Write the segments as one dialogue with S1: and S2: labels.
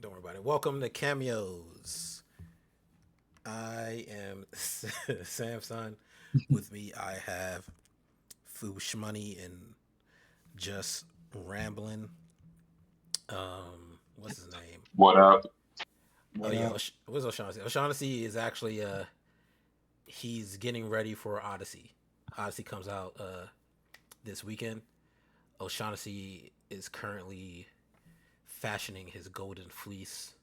S1: Don't worry about it. Welcome to Cameos. I am Samson. With me, I have Foosh Money and just rambling. What's his name?
S2: What up?
S1: Oh
S3: What
S1: yeah,
S3: up?
S1: what's O'Shaughnessy? O'Shaughnessy is actually he's getting ready for Odyssey. Odyssey comes out this weekend. O'Shaughnessy is currently fashioning his golden fleece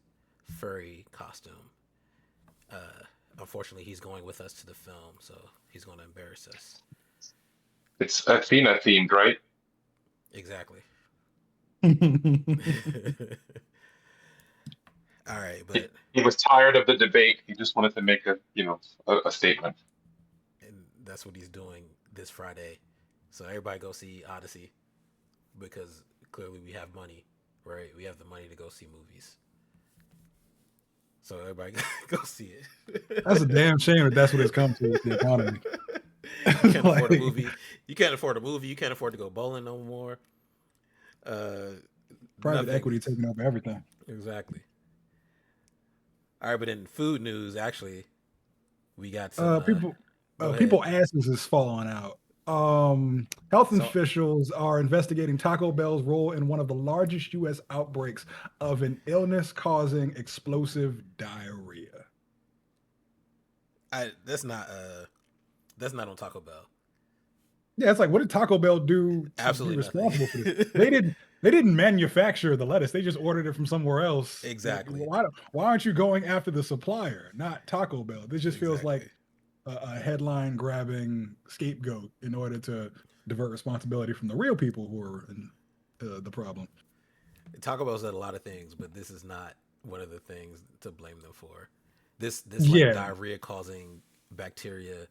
S1: furry costume. Unfortunately, he's going with us to the film, so he's going to embarrass us.
S2: It's Athena themed, right?
S1: Exactly.
S3: Private
S1: All right,
S2: He,
S1: but
S2: he was tired of the debate. He just wanted to make a statement.
S1: and that's what he's doing this Friday. So everybody go see Odyssey because clearly we have money, right? We have the money to go see movies. So everybody go see it.
S3: That's a damn shame that that's what it's come to with the economy.
S1: You can't afford a
S3: Like,
S1: movie. You can't afford a movie. You can't afford to go bowling no more. Uh,
S3: private
S1: nothing.
S3: equity taking over everything.
S1: Exactly. All right, but in food news, actually, we got some.
S3: People,
S1: Go ahead.
S3: people asses is falling out. Health
S1: So
S3: officials are investigating Taco Bell's role in one of the largest U.S. outbreaks of an illness causing explosive diarrhea.
S1: that's not on Taco Bell.
S3: Yeah, it's like, what did Taco Bell do to
S1: Absolutely
S3: be responsible for
S1: nothing.
S3: this? They didn't manufacture the lettuce. They just ordered it from somewhere else. Like,
S1: Exactly.
S3: why aren't you going after the supplier, not Taco Bell? This just feels
S1: Exactly.
S3: like a headline grabbing scapegoat in order to divert responsibility from the real people who are in the problem.
S1: Taco Bell said a lot of things, but this is not one of the things to blame them for. This like
S3: Yeah,
S1: diarrhea causing bacteria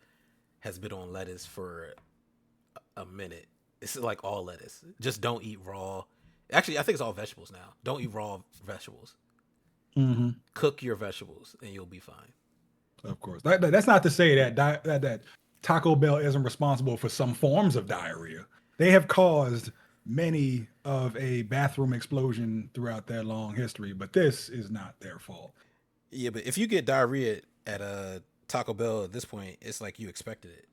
S1: has been on lettuce for a minute. It's like all lettuce. Just don't eat raw. Actually, I think it's all vegetables now. Don't eat raw vegetables.
S3: hmm
S1: Cook your vegetables and you'll be fine.
S3: of course. That's not to say that Taco Bell isn't responsible for some forms of diarrhea. They have caused many of a bathroom explosion throughout their long history, but this is not their fault.
S1: Yeah, but if you get diarrhea at a Taco Bell at this point, it's like you expected it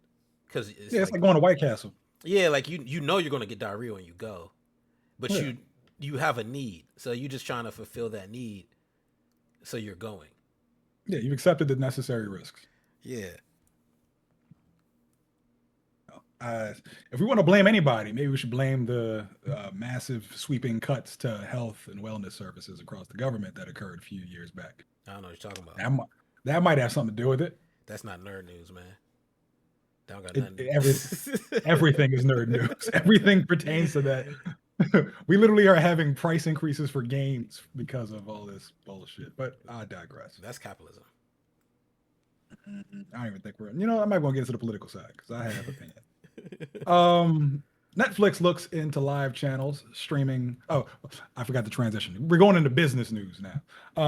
S1: because it's
S3: Yeah, it's
S1: like
S3: like going to White Castle.
S1: yeah, like you know you're gonna get diarrhea when you go, but
S3: Yeah,
S1: you have a need, so you're just trying to fulfill that need, so you're going.
S3: yeah, you've accepted the necessary risks.
S1: Yeah,
S3: Uh, if we want to blame anybody, maybe we should blame the massive sweeping cuts to health and wellness services across the government that occurred a few years back.
S1: I don't know what you're talking about.
S3: That might, that might have something to do with it.
S1: That's not nerd news, man. That don't got
S3: It,
S1: nothing.
S3: it every, Everything is nerd news. Everything pertains to that. We literally are having price increases for games because of all this bullshit. But I digress.
S1: That's capitalism.
S3: I don't even think we're. I'm not going to get into the political side because I have opinion. Um, Netflix looks into live channels streaming. Oh, I forgot the transition. We're going into business news now.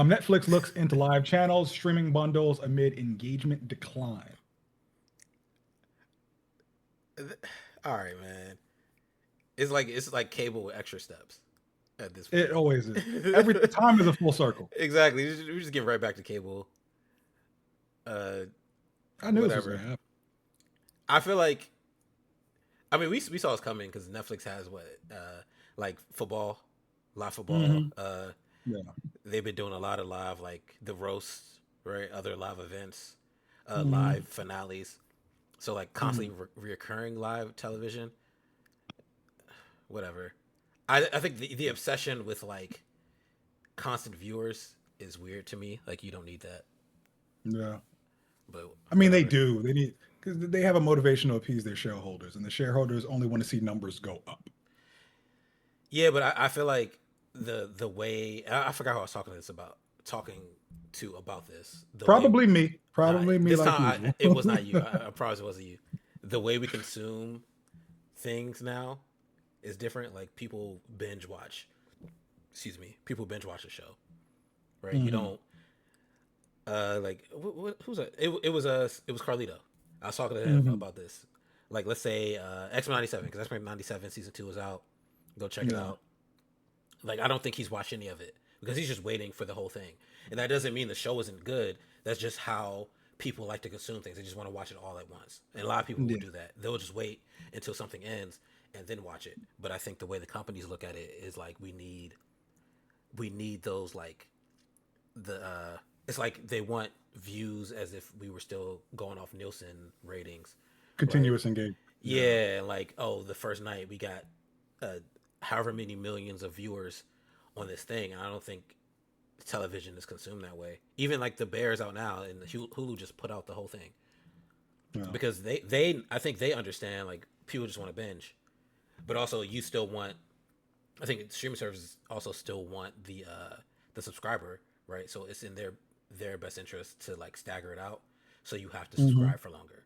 S3: Netflix looks into live channels, streaming bundles amid engagement decline.
S1: All right, man. It's like cable with extra steps at this
S3: It
S1: point.
S3: always is. Every time is a full circle.
S1: Exactly. We just get right back to cable. Uh,
S3: I knew this was going
S1: whatever.
S3: to happen.
S1: I feel like I mean we saw this coming because Netflix has what like football, live football.
S3: hmm Yeah.
S1: They've been doing a lot of live like the roasts, right? Other live events,
S3: hmm
S1: live finales. So like constantly
S3: hmm
S1: reoccurring live television, whatever. I think the obsession with like constant viewers is weird to me. Like you don't need that,
S3: Yeah.
S1: but
S3: I mean, they
S1: whatever.
S3: do. They need because they have a motivation to appease their shareholders, and the shareholders only want to see numbers go up.
S1: Yeah, but I feel like the way I forgot who I was talking to about this. The way
S3: Probably me.
S1: nah,
S3: Probably me,
S1: this
S3: like
S1: time
S3: usual.
S1: it was not you. I promise it wasn't you. The way we consume things now is different. Like people binge watch. Excuse me. People binge watch a show, right? You
S3: hmm
S1: don't like who's that? It was Carlito. I was talking to him
S3: hmm
S1: about this. Like let's say X Men '97 because X Men '97 season 2 is out. Go check it
S3: Yeah.
S1: out. Like I don't think he's watched any of it, because he's just waiting for the whole thing. And that doesn't mean the show isn't good. That's just how people like to consume things. They just want to watch it all at once. And a lot of people will
S3: Yeah.
S1: do that. They'll just wait until something ends and then watch it. But I think the way the companies look at it is like we need those like the it's like they want views as if we were still going off Nielsen ratings. Right.
S3: Continuous engagement.
S1: Yeah, like oh, the first night we got however many millions of viewers on this thing, and I don't think television is consumed that way. Even like the Bears out now, and Hulu just put out the whole thing
S3: Yeah.
S1: because they I think they understand like people just want to binge, but also you still want. I think streaming services also still want the subscriber, right? So it's in their best interest to like stagger it out, so you have to subscribe for longer.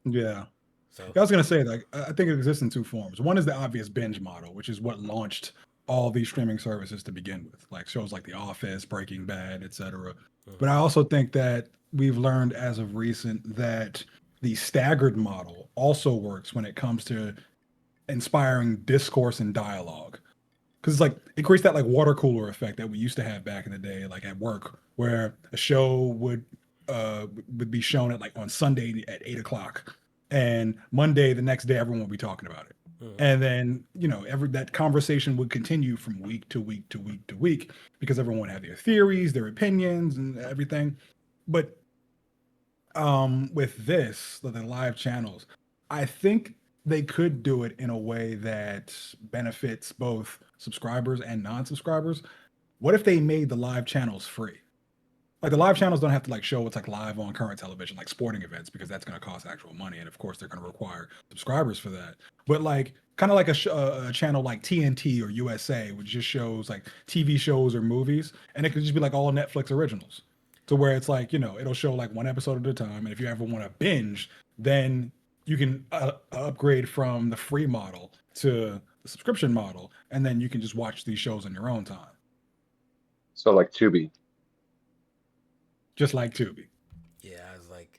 S3: Yeah.
S1: So
S3: I was gonna say, like, I think it exists in two forms. One is the obvious binge model, which is what launched all these streaming services to begin with, like shows like The Office, Breaking Bad, etc. But I also think that we've learned as of recent that the staggered model also works when it comes to inspiring discourse and dialogue. Because it's like it creates that like water cooler effect that we used to have back in the day, like at work, where a show would be shown at like on Sunday at 8 o'clock, and Monday the next day everyone would be talking about it, and then every that conversation would continue from week to week to week to week because everyone had their theories, their opinions, and everything. But with this, the live channels, I think they could do it in a way that benefits both subscribers and non-subscribers. What if they made the live channels free? Like the live channels don't have to like show what's like live on current television, like sporting events, because that's going to cost actual money, and of course they're going to require subscribers for that. But like kind of like a channel like TNT or USA, which just shows like TV shows or movies, and it could just be like all Netflix originals, to where it's like it'll show like one episode at a time, and if you ever want to binge, then you can upgrade from the free model to the subscription model, and then you can just watch these shows on your own time,
S2: So like Tubi.
S3: just like Tubi.
S1: yeah, I was like,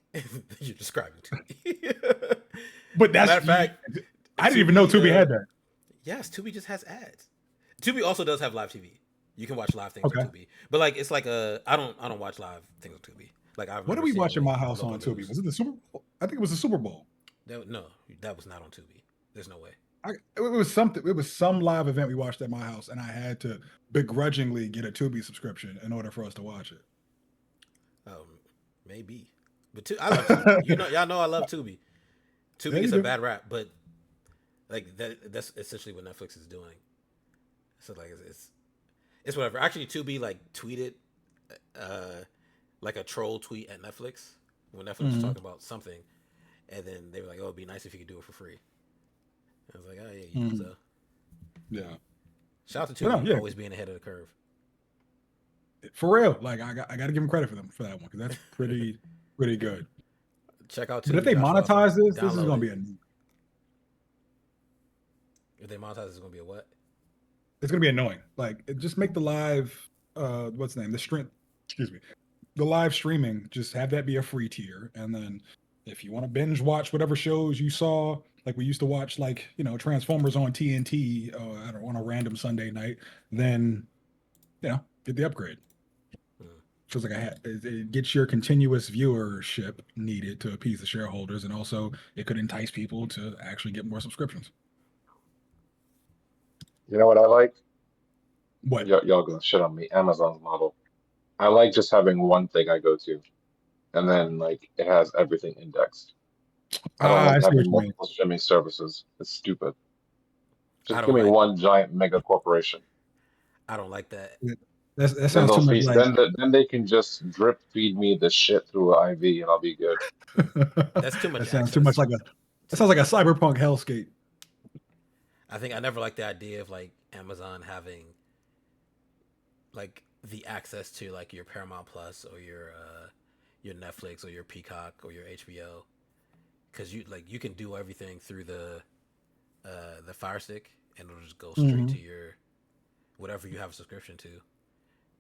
S1: you're describing Tubi.
S3: But that's
S1: Matter of fact,
S3: I didn't even know Tubi had that.
S1: Yes, Tubi just has ads. Tubi also does have live TV. You can watch live things
S3: Okay.
S1: on Tubi, but like it's like I don't watch live things on Tubi. Like I
S3: What did we watch in my house on Tubi? Was it the Super Bowl? I think it was the Super Bowl.
S1: No, that was not on Tubi. There's no way.
S3: It was something. It was some live event we watched at my house, and I had to begrudgingly get a Tubi subscription in order for us to watch it.
S1: Maybe, but I love Tubi. Y'all know I love Tubi. Tubi
S3: Yeah,
S1: gets
S3: you
S1: a
S3: do.
S1: bad rap, but like that's essentially what Netflix is doing. So like it's whatever. Actually, Tubi like tweeted like a troll tweet at Netflix when Netflix was talking about something, and then they were like, "Oh, it'd be nice if you could do it for free." I was like, "Oh yeah, you so."
S3: Yeah,
S1: Shout out to
S3: But
S1: Tubi
S3: no, yeah.
S1: always being ahead of the curve.
S3: for real. Like I got to give them credit for that one because that's pretty good.
S1: Check out Tubi.
S3: But if they monetize this is
S1: Download
S3: going to
S1: it.
S3: be
S1: If they monetize, it's gonna be a what?
S3: it's going to be annoying. Like just make the live what's the name the live streaming, just have that be a free tier, and then if you want to binge watch whatever shows you saw, like we used to watch like Transformers on TNT I don't on a random Sunday night, then get the upgrade. Feels like it gets your continuous viewership needed to appease the shareholders, and also it could entice people to actually get more subscriptions.
S2: You know what I like?
S3: What?
S2: Y'all gonna shit on me. Amazon's model. I like just having one thing I go to, and then like it has everything indexed. I don't
S3: I
S2: like
S3: see what
S2: having
S3: you mean.
S2: multiple streaming services. It's stupid.
S1: I
S2: Just
S1: don't
S2: give me
S1: like.
S2: one giant mega corporation.
S1: I don't like that.
S3: That
S2: Then
S3: sounds
S2: they'll
S3: too much
S2: feed.
S3: like
S2: Then they can just drip feed me the shit through an IV, and I'll be good.
S1: That's too much
S3: that sounds too much
S1: access.
S3: like that sounds like a cyberpunk hellscape.
S1: I think I never liked the idea of like Amazon having like the access to like your Paramount Plus or your Netflix or your Peacock or your HBO, because you can do everything through the Fire Stick, and it'll just go straight to your whatever you have a subscription to.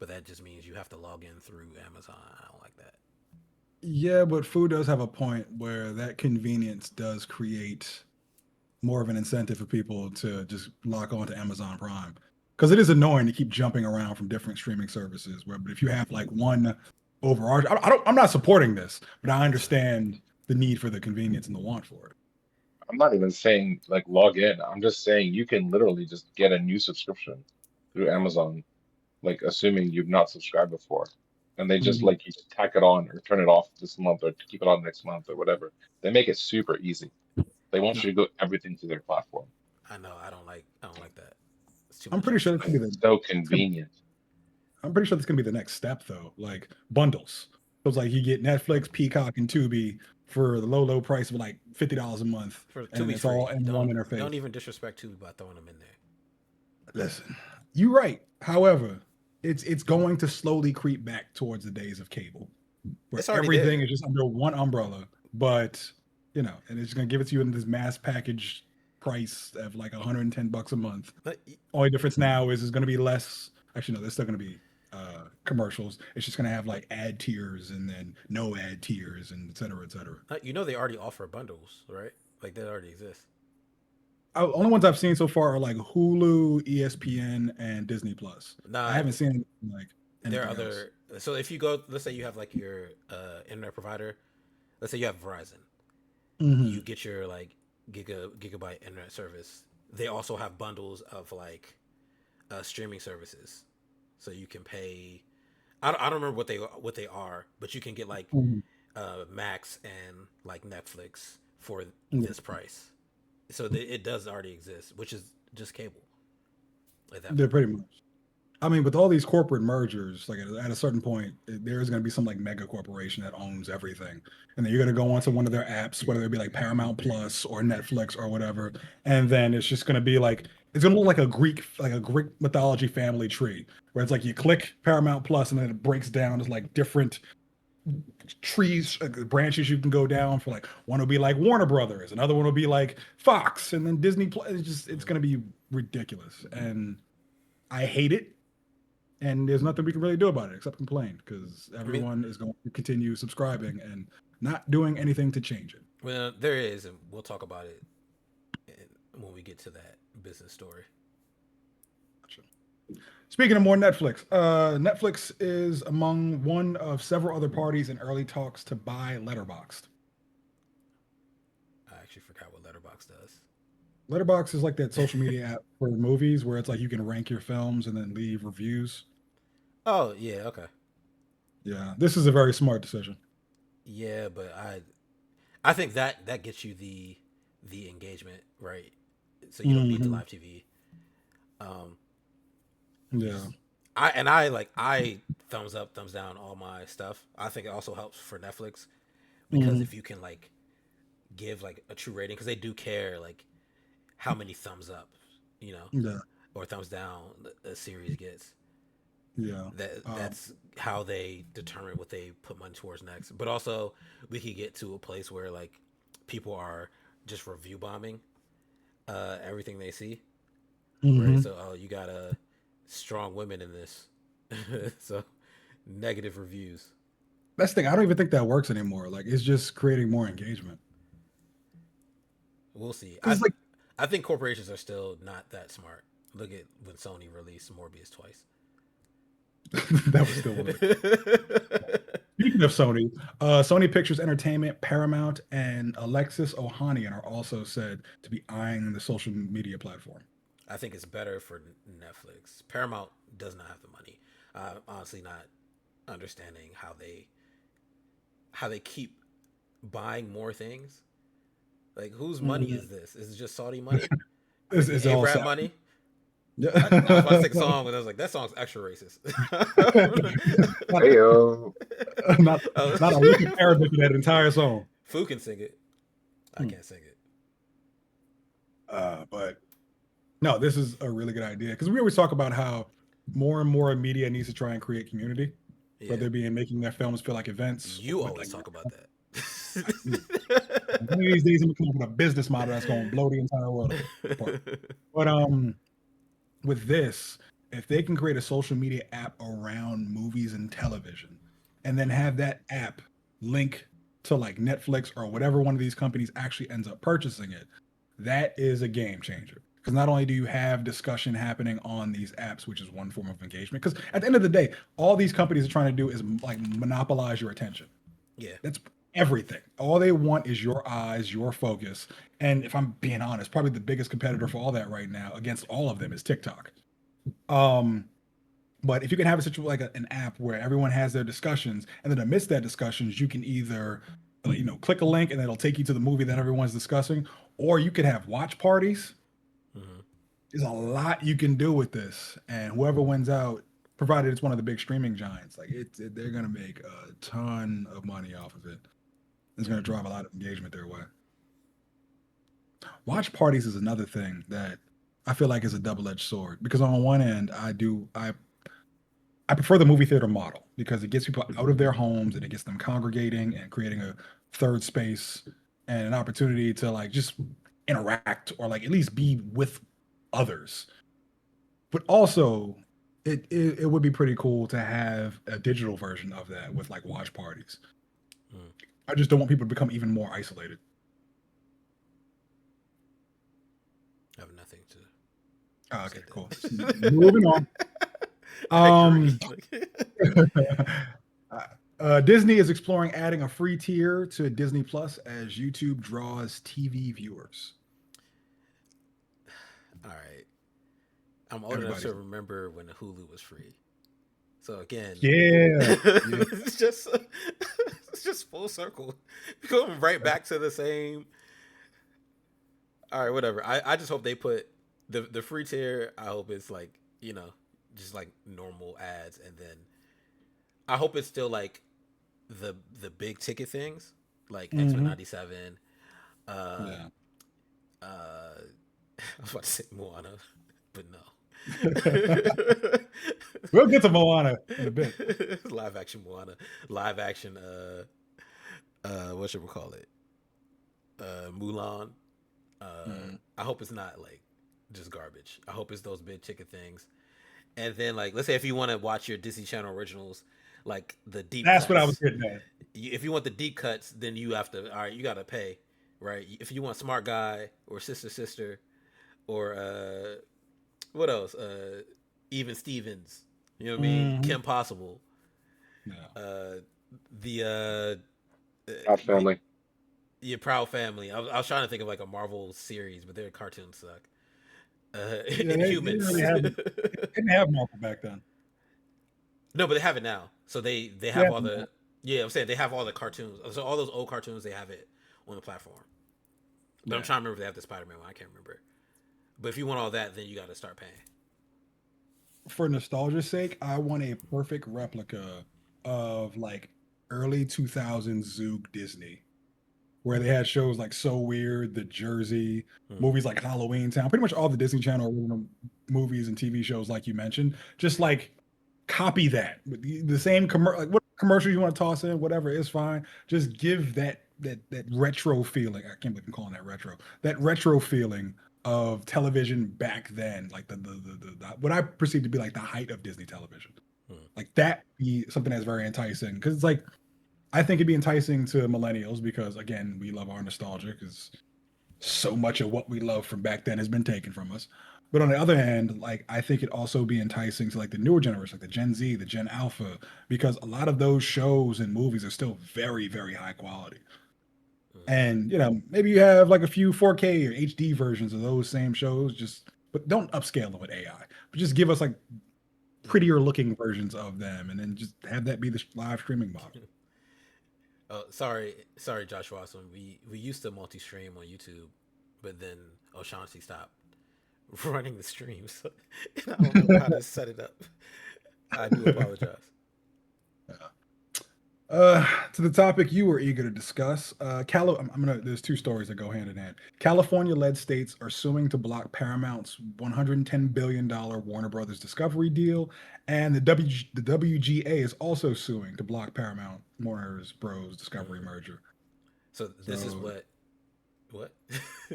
S1: But that just means you have to log in through Amazon. I don't like that.
S3: Yeah, but Fu does have a point where that convenience does create more of an incentive for people to just lock on to Amazon Prime. because it is annoying to keep jumping around from different streaming services. But if you have like one overarching, I'm not supporting this, but I understand the need for the convenience and the want for it.
S2: I'm not even saying like log in. I'm just saying you can literally just get a new subscription through Amazon, like assuming you've not subscribed before. And they just
S3: Mhm.
S2: like you just tack it on or turn it off this month or keep it on next month or whatever. They make it super easy. They want
S3: No,
S2: you to go everything to their platform.
S1: I know. I don't like that. It's too
S3: I'm
S1: much
S3: pretty sure
S1: extra.
S3: this could be the.
S2: So convenient.
S3: I'm pretty sure this is gonna be the next step though, like bundles. So it's like you get Netflix, Peacock, and Tubi for the low price of like $50 a month,
S1: For
S3: and
S1: Tubi's
S3: it's all
S1: free.
S3: in one interface.
S1: Don't even disrespect Tubi by throwing them in there.
S3: Listen, you're right. However, it's going to slowly creep back towards the days of cable, where
S1: It's already
S3: everything
S1: there.
S3: is just under one umbrella. But and it's gonna give it to you in this mass package price of like $110 a month.
S1: But
S3: Only difference now is it's gonna be less. Actually, no, there's still gonna be commercials. It's just gonna have like ad tiers and then no ad tiers and et cetera, et cetera.
S1: you know they already offer bundles, right? Like they already exist.
S3: Only ones I've seen so far are like Hulu, ESPN, and Disney Plus. I
S1: Nah,
S3: haven't seen like
S1: there are
S3: anything else.
S1: other. So if you go, let's say you have like your internet provider. Let's say you have Verizon.
S3: Hmm.
S1: You get your like gigabyte internet service. They also have bundles of like streaming services, so you can pay. I don't remember what they are, but you can get like
S3: Hmm.
S1: Max and like Netflix for
S3: Yeah,
S1: this price. So it does already exist, which is just cable at that
S3: they're
S1: point.
S3: pretty much. I mean, with all these corporate mergers, like at a certain point, there is going to be some like mega corporation that owns everything, and then you're going to go onto one of their apps, whether it be like Paramount Plus or Netflix or whatever, and then it's just going to be like it's going to look like a Greek mythology family tree, where it's like you click Paramount Plus, and then it breaks down as like different trees, branches you can go down for. Like one will be like Warner Brothers, another one will be like Fox, and then Disney Plus. It's going to be ridiculous, and I hate it, and there's nothing we can really do about it except complain because
S1: I mean,
S3: everyone is going to continue subscribing and not doing anything to change it.
S1: well, there is, and we'll talk about it when we get to that business story.
S3: Speaking of more Netflix, Netflix is among one of several other parties in early talks to buy Letterboxd.
S1: I actually forgot what Letterbox does.
S3: Letterboxd is like that social media app for movies where it's like you can rank your films and then leave reviews.
S1: Oh yeah, okay,
S3: Yeah, this is a very smart decision.
S1: yeah, but I think that gets you the engagement right, so you don't need the
S3: Hmm.
S1: live TV. Um, you
S3: Yeah.
S1: just I thumbs up, thumbs down all my stuff. I think it also helps for Netflix because
S3: Hmm.
S1: if you can like give like a true rating, because they do care like how many thumbs up, you know,
S3: Yeah.
S1: or thumbs down a series gets.
S3: Yeah.
S1: That's how they determine what they put money towards next. But also, we could get to a place where like people are just review bombing everything they see, right?
S3: Hmm.
S1: So, oh, you got strong women in this, so negative reviews.
S3: That's the thing. I don't even think that works anymore. Like it's just creating more engagement.
S1: We'll see.
S3: Because it's like
S1: I think corporations are still not that smart. Look at when Sony released Morbius twice.
S3: that was still one of the. Speaking of Sony, Sony Pictures Entertainment, Paramount, and Alexis Ohanian are also said to be eyeing the social media platform.
S1: I think it's better for Netflix. Paramount does not have the money. Honestly, not understanding how they keep buying more things. Like whose money
S3: Mhm.
S1: is this? Is it just Saudi money?
S3: It's,
S1: Like the
S3: it's all
S1: Arab
S3: set.
S1: money?
S3: Yeah.
S1: I was about to sing a song, but I was like, that song's extra racist.
S3: not,
S2: Heyo.
S3: not,
S1: Oh.
S3: not a lick of Arabic in that entire song.
S1: Fu can sing it. I
S3: Hmm.
S1: can't sing it.
S3: But no, this is a really good idea because we always talk about how more and more media needs to try and create community,
S1: Yeah.
S3: whether it be in making their films feel like events
S1: You
S3: or with
S1: always
S3: like
S1: talk about that.
S3: one of these days I'm gonna come up with a business model that's gonna blow the entire world apart. But with this, if they can create a social media app around movies and television, and then have that app link to like Netflix or whatever one of these companies actually ends up purchasing it, that is a game changer. Because not only do you have discussion happening on these apps, which is one form of engagement, because at the end of the day, all these companies are trying to do is like monopolize your attention.
S1: Yeah.
S3: That's everything. All they want is your eyes, your focus. And if I'm being honest, probably the biggest competitor for all that right now against all of them is TikTok. But if you can have a situation like an app where everyone has their discussions, and then amidst that discussions, you can either click a link and it'll take you to the movie that everyone's discussing, or you could have watch parties.
S1: Mm-hmm.
S3: There's a lot you can do with this, and whoever wins out, provided it's one of the big streaming giants, like they're gonna make a ton of money off of it. It's gonna drive a lot of engagement their way. Watch parties is another thing that I feel like is a double-edged sword, because on one end, I prefer the movie theater model because it gets people out of their homes and it gets them congregating and creating a third space and an opportunity to like just interact or like at least be with others. But also, it would be pretty cool to have a digital version of that with like watch parties.
S1: Mm.
S3: I just don't want people to become even more isolated.
S1: I have nothing to.
S3: Oh, okay,
S1: say to
S3: cool.
S1: that.
S3: Moving on.
S1: I agree.
S3: Disney is exploring adding a free tier to Disney Plus as YouTube draws TV viewers.
S1: All right. I'm old enough to remember when the Hulu was free. So again,
S3: yeah.
S1: it's just full circle. Going right back to the same. All right, whatever. I just hope they put the free tier. I hope it's like just like normal ads, and then I hope it's still like the big ticket things like X-Men 97. I was about to say Moana, but no.
S3: We'll get to Moana in a bit.
S1: Live action Moana, live action. What should we call it? Mulan. I hope it's not like just garbage. I hope it's those big ticket things. And then, like, let's say if you want to watch your Disney Channel originals, like the deep
S3: That's
S1: cuts,
S3: what I was getting at.
S1: If you want the deep cuts, then you have to, all right, you got to pay, right? If you want Smart Guy or Sister, or what else? Even Stevens, you know what I mean? Kim Possible.
S3: Yeah.
S2: Proud Family.
S1: Proud Family. I was trying to think of like a Marvel series, but their cartoons suck.
S3: Inhumans. They didn't have Marvel back then.
S1: No, but they have it now. So they have all the I'm saying they have all the cartoons. So all those old cartoons, they have it on the platform. But I'm trying to remember if they have the Spider-Man one. I can't remember. But if you want all that, then you got to start paying.
S3: For nostalgia's sake, I want a perfect replica of like early 2000s Zoog Disney, where they had shows like So Weird, The Jersey, movies like Halloween Town, pretty much all the Disney Channel original movies and TV shows, like you mentioned. Just like copy that with the same like what commercial you want to toss in, whatever is fine. Just give that retro feeling. I can't believe I'm calling that retro. That retro feeling of television back then, like the what I perceive to be like the height of Disney television. Like that be something that's very enticing, because it's like I think it'd be enticing to millennials because again we love our nostalgia, because so much of what we love from back then has been taken from us. But on the other hand, like I think it'd also be enticing to like the newer generation, like the Gen Z, the Gen Alpha, because a lot of those shows and movies are still very, very high quality. And maybe you have like a few 4K or HD versions of those same shows, but don't upscale them with AI. But just give us like prettier looking versions of them, and then just have that be the live streaming model.
S1: Oh, sorry, Josh Watson. We used to multi-stream on YouTube, but then O'Shaughnessy stopped running the streams, and I don't know how to set it up. I do apologize.
S3: To the topic you were eager to discuss, there's two stories that go hand in hand. California-led states are suing to block Paramount's $110 billion Warner Brothers Discovery deal, and the WGA is also suing to block Paramount Warner Bros. Discovery merger.
S1: So this is what?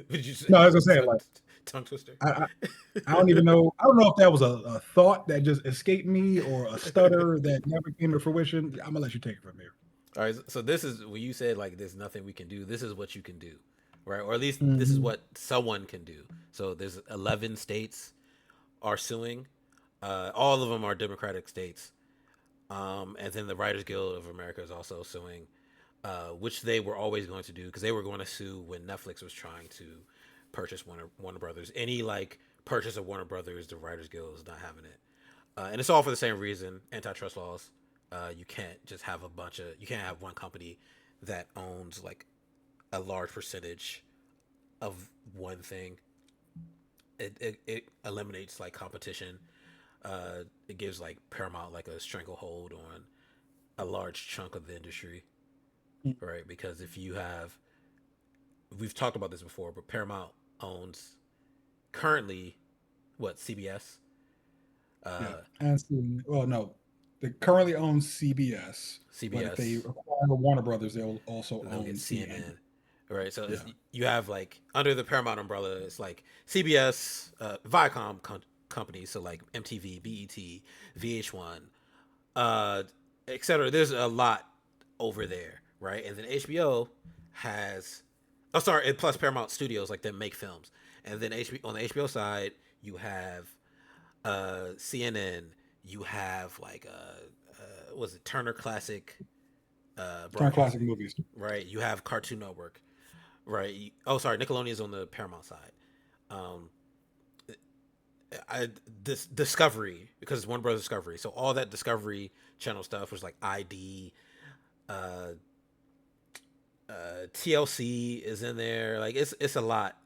S1: Did you say?
S3: No, I was gonna say like
S1: tongue twister.
S3: I don't even know. I don't know if that was a thought that just escaped me or a stutter that never came to fruition. I'm gonna let you take it from here.
S1: All right. So this is when you said like there's nothing we can do. This is what you can do, right? Or at least this is
S3: Mhm.
S1: what someone can do. So there's 11 states are suing. All of them are Democratic states. And then the Writers Guild of America is also suing, which they were always going to do because they were going to sue when Netflix was trying to purchase Warner Brothers. Any like purchase of Warner Brothers, the Writers Guild is not having it, and it's all for the same reason: antitrust laws. You can't just have you can't have one company that owns like a large percentage of one thing. It eliminates like competition. It gives like Paramount like a stranglehold on a large chunk of the industry, right? Because if you have, we've talked about this before, but Paramount owns currently what, CBS.
S3: Yeah,
S1: Uh,
S3: and well, no, they currently own CBS, but if they
S1: CBS,
S3: acquire Warner Brothers, they'll also
S1: they'll
S3: own
S1: get
S3: CNN.
S1: CNN, right? So
S3: Yeah.
S1: you have like under the Paramount umbrella, it's like CBS, Viacom companies, so like MTV, BET, VH1, uh, etc. There's a lot over there, right? And then HBO has, oh sorry, and plus Paramount Studios like them make films, and then on the HBO side you have CNN, you have like was it Turner Classic
S3: Turn classic
S1: Broadcasting,
S3: movies.
S1: right? You have Cartoon Network, right? Oh sorry, Nickelodeon is on the Paramount side. Um, I this Discovery because it's Warner Brothers Discovery, so all that Discovery Channel stuff was like ID, uh, TLC is in there. Like it's a lot.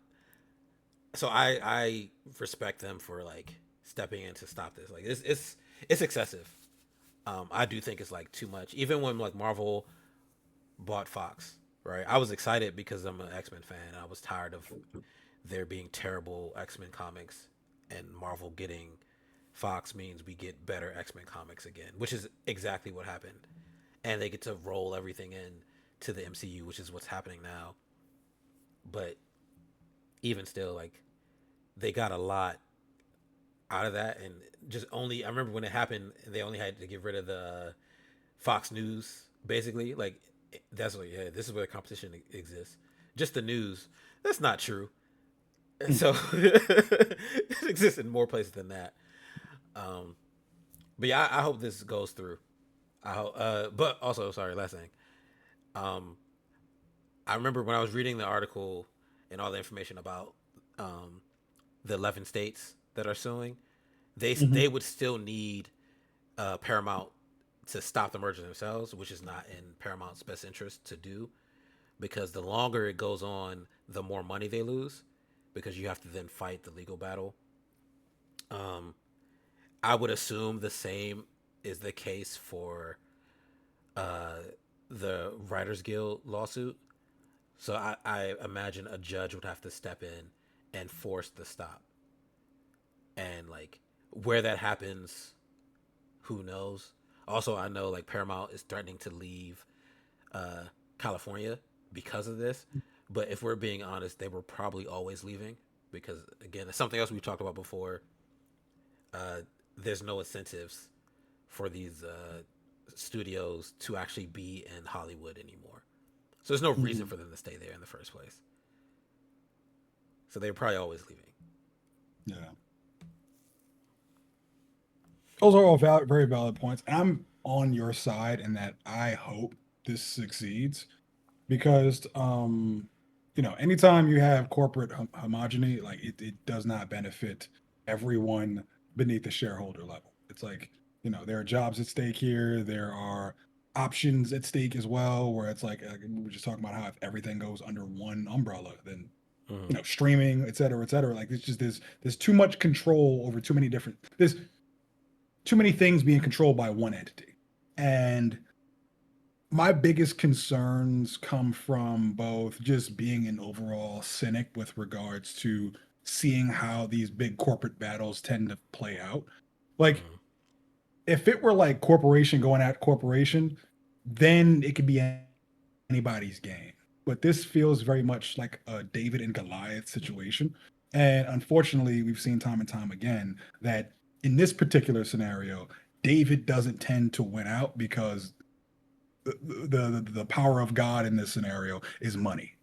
S1: So I respect them for like stepping in to stop this. Like it's excessive. I do think it's like too much. Even when like Marvel bought Fox, right? I was excited because I'm an X Men fan. I was tired of there being terrible X Men comics, and Marvel getting Fox means we get better X Men comics again, which is exactly what happened. And they get to roll everything in to the MCU, which is what's happening now. But even still, like they got a lot out of that, and just only I remember when it happened, they only had to get rid of the Fox News, basically. Like that's what, yeah, this is where the competition exists. Just the news. That's not true. And so it exists in more places than that. Um, but yeah, I hope this goes through. I hope, but also, sorry, last thing. Um, I remember when I was reading the article and all the information about um, the 11 states that are suing,
S3: Hmm.
S1: they would still need Paramount to stop the merger themselves, which is not in Paramount's best interest to do, because the longer it goes on, the more money they lose, because you have to then fight the legal battle. Um, I would assume the same is the case for uh, the Writers Guild lawsuit. So I imagine a judge would have to step in and force the stop. And like where that happens, who knows? Also, I know like Paramount is threatening to leave uh, California because of this. But if we're being honest, they were probably always leaving because again, it's something else we talked about before. Uh, there's no incentives for these studios to actually be in Hollywood anymore. So there's no reason
S3: Hmm.
S1: for them to stay there in the first place. So they're probably always leaving.
S3: Yeah. Those are all valid, very valid points. And I'm on your side in that I hope this succeeds because, anytime you have corporate homogeny, like it does not benefit everyone beneath the shareholder level. It's like, there are jobs at stake here. There are options at stake as well, where it's like we were just talking about how if everything goes under one umbrella, then
S1: Mm-hmm.
S3: streaming, et cetera, et cetera. Like it's just there's too much control over too many different there's too many things being controlled by one entity. And my biggest concerns come from both just being an overall cynic with regards to seeing how these big corporate battles tend to play out. Like,
S1: Mm-hmm.
S3: if it were like corporation going at corporation, then it could be anybody's game. But this feels very much like a David and Goliath situation. And unfortunately, we've seen time and time again that in this particular scenario, David doesn't tend to win out because the power of God in this scenario is money.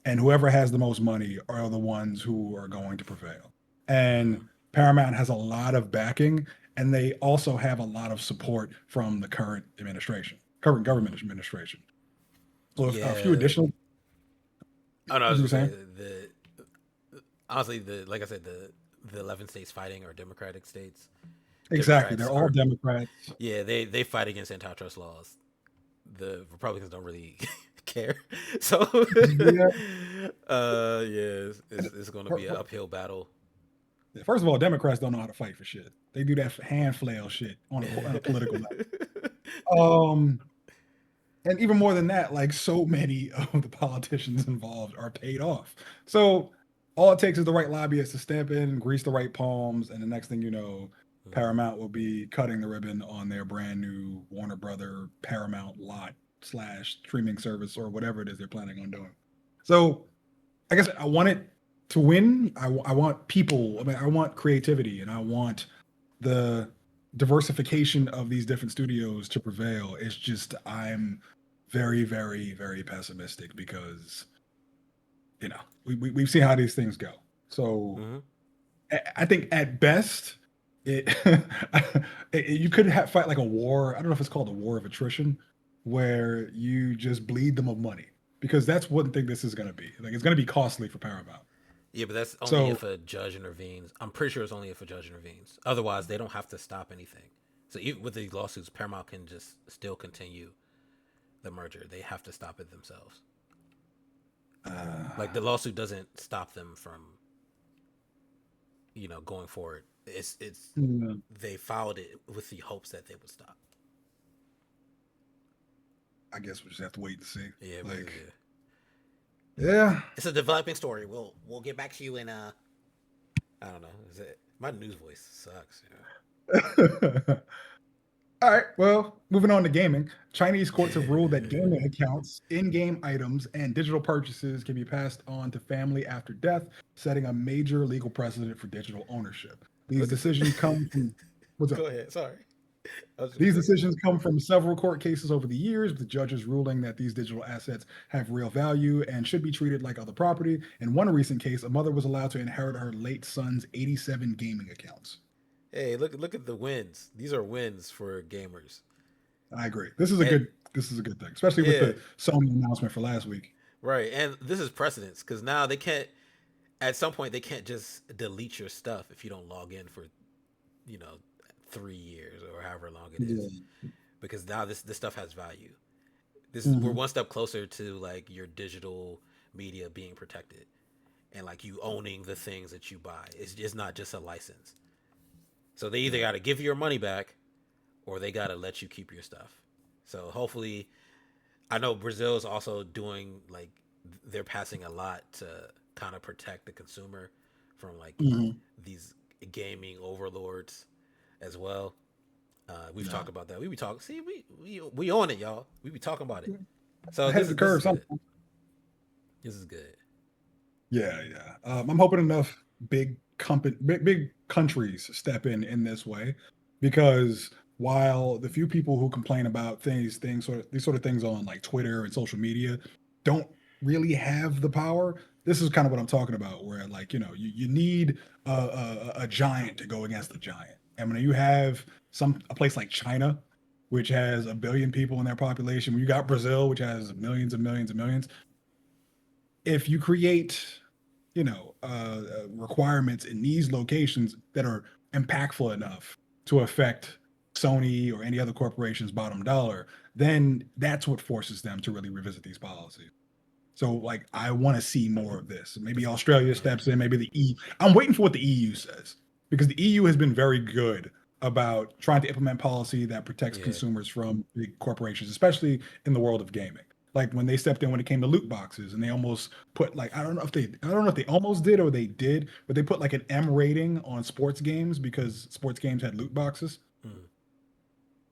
S3: and whoever has the most money are the ones who are going to prevail.
S1: Mm-hmm.
S3: And Paramount has a lot of backing, and they also have a lot of support from the current government administration. So if a few
S1: Yeah.
S3: additional,
S1: Oh no, I
S3: what
S1: was
S3: you were
S1: gonna
S3: saying?
S1: say the honestly the like I said the 11 states fighting are Democratic states.
S3: Exactly, they're
S1: Democrats
S3: all
S1: are
S3: Democrats.
S1: yeah they fight against antitrust laws. The Republicans don't really care. So
S3: Yeah.
S1: yeah, it's going to be an uphill battle.
S3: First of all, Democrats don't know how to fight for shit. They do that hand flail shit on a political level. And even more than that, like so many of the politicians involved are paid off. So all it takes is the right lobbyists to step in, grease the right palms, and the next thing you know,
S1: Mhm.
S3: Paramount will be cutting the ribbon on their brand new Warner Brother Paramount lot slash streaming service or whatever it is they're planning on doing. So I guess I want it to win. I want people. I mean, I want creativity, and I want the diversification of these different studios to prevail. It's just I'm very, very, very pessimistic because we've seen how these things go. So
S1: Mhm.
S3: I think at best it, you could fight like a war. I don't know if it's called a war of attrition, where you just bleed them of money because that's one thing this is going to be. Like it's going to be costly for Paramount.
S1: Yeah, but that's only
S3: So
S1: if a judge intervenes. I'm pretty sure it's only if a judge intervenes. Otherwise, they don't have to stop anything. So even with these lawsuits, Paramount can just still continue the merger. They have to stop it themselves. Like
S3: uh,
S1: the lawsuit doesn't stop them from going forward. It's
S3: mm,
S1: they filed it with the hopes that they would stop.
S3: I guess we'll just have to wait and see.
S1: Yeah,
S3: Like,
S1: basically.
S3: yeah.
S1: It's a developing story. We'll get back to you in I don't know. Is it my news voice sucks?
S3: All right. Well, moving on to gaming. Chinese courts have ruled that
S1: Yeah.
S3: gaming accounts, in-game items, and digital purchases can be passed on to family after death, setting a major legal precedent for digital ownership. These
S1: Look at
S3: decisions come from what's
S1: Go
S3: up?
S1: ahead. Sorry. I was gonna
S3: These
S1: say.
S3: decisions come from several court cases over the years, with the judges ruling that these digital assets have real value and should be treated like other property. In one recent case, a mother was allowed to inherit her late son's 87 gaming accounts.
S1: Hey, look at the wins. These are wins for gamers.
S3: I agree.
S1: And
S3: This is a good thing, especially with
S1: yeah,
S3: the Sony announcement for last week.
S1: right. And this is precedence because now they can't. At some point, they can't just delete your stuff if you don't log in for you know 3 years or however long it is.
S3: Yeah.
S1: Because now this stuff has value. We're
S3: Mhm.
S1: one step closer to like your digital media being protected and like you owning the things that you buy. It's just not just a license. So they either
S3: Yeah.
S1: got to give you your money back or they got to let you keep your stuff. So hopefully, I know Brazil is also doing like they're passing a lot to kind of protect the consumer from like
S3: Mhm.
S1: these gaming overlords as well. We've
S3: Yeah.
S1: talked about that. We be talking. See, we own it, y'all. We be talking about it. So
S3: Ahead
S1: this
S3: of the
S1: is this is
S3: curve.
S1: good.
S3: Something.
S1: This is good.
S3: Yeah, yeah. I'm hoping enough big countries step in this way, because while the few people who complain about these sort of things on like Twitter and social media don't really have the power, this is kind of what I'm talking about. Where like you need a giant to go against a giant, and when you have a place like China, which has 1 billion people in their population, when you got Brazil, which has millions and millions and millions, if you create requirements in these locations that are impactful enough to affect Sony or any other corporation's bottom dollar, then that's what forces them to really revisit these policies. So, like, I want to see more of this. Maybe Australia
S1: Yeah.
S3: steps in. Maybe the EU. I'm waiting for what the EU says, because the EU has been very good about trying to implement policy that protects
S1: Yeah.
S3: consumers from big corporations, especially in the world of gaming. Like when they stepped in when it came to loot boxes, and they almost put like I don't know if they almost did or they did, but they put like an M rating on sports games because sports games had loot boxes.
S1: Mm.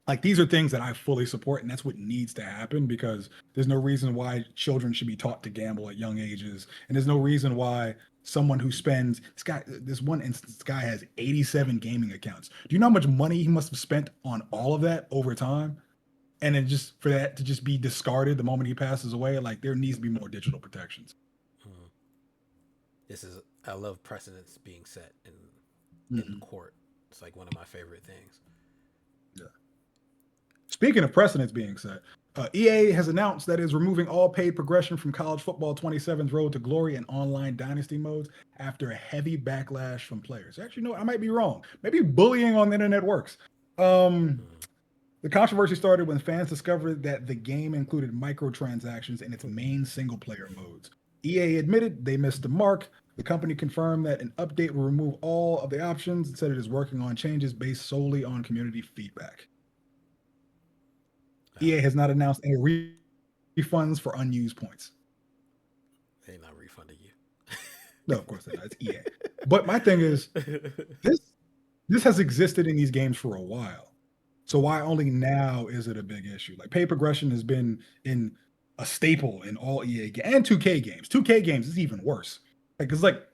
S3: Like these are things that I fully support, and that's what needs to happen, because there's no reason why children should be taught to gamble at young ages, and there's no reason why someone who spends this one instance, this guy has 87 gaming accounts. Do you know how much money he must have spent on all of that over time? And then just for that to just be discarded the moment he passes away, like there needs to be more digital protections.
S1: I love precedents being set in
S3: Mhm.
S1: court. It's like one of my favorite things.
S3: Yeah. Speaking of precedents being set, EA has announced that it is removing all paid progression from College Football 27's Road to Glory and online Dynasty modes after a heavy backlash from players. Actually, no, I might be wrong. Maybe bullying on the internet works. Um,
S1: Mm.
S3: the controversy started when fans discovered that the game included microtransactions in its main single player modes. EA admitted they missed the mark. The company confirmed that an update will remove all of the options and said it is working on changes based solely on community feedback.
S1: Oh,
S3: EA has not announced any refunds for unused points.
S1: they not refunding you.
S3: No, of course not. It's EA. But my thing is, this this has existed in these games for a while. So why only now is it a big issue? Like pay progression has been in a staple in all EA and 2K games. 2K games is even worse. Like it's like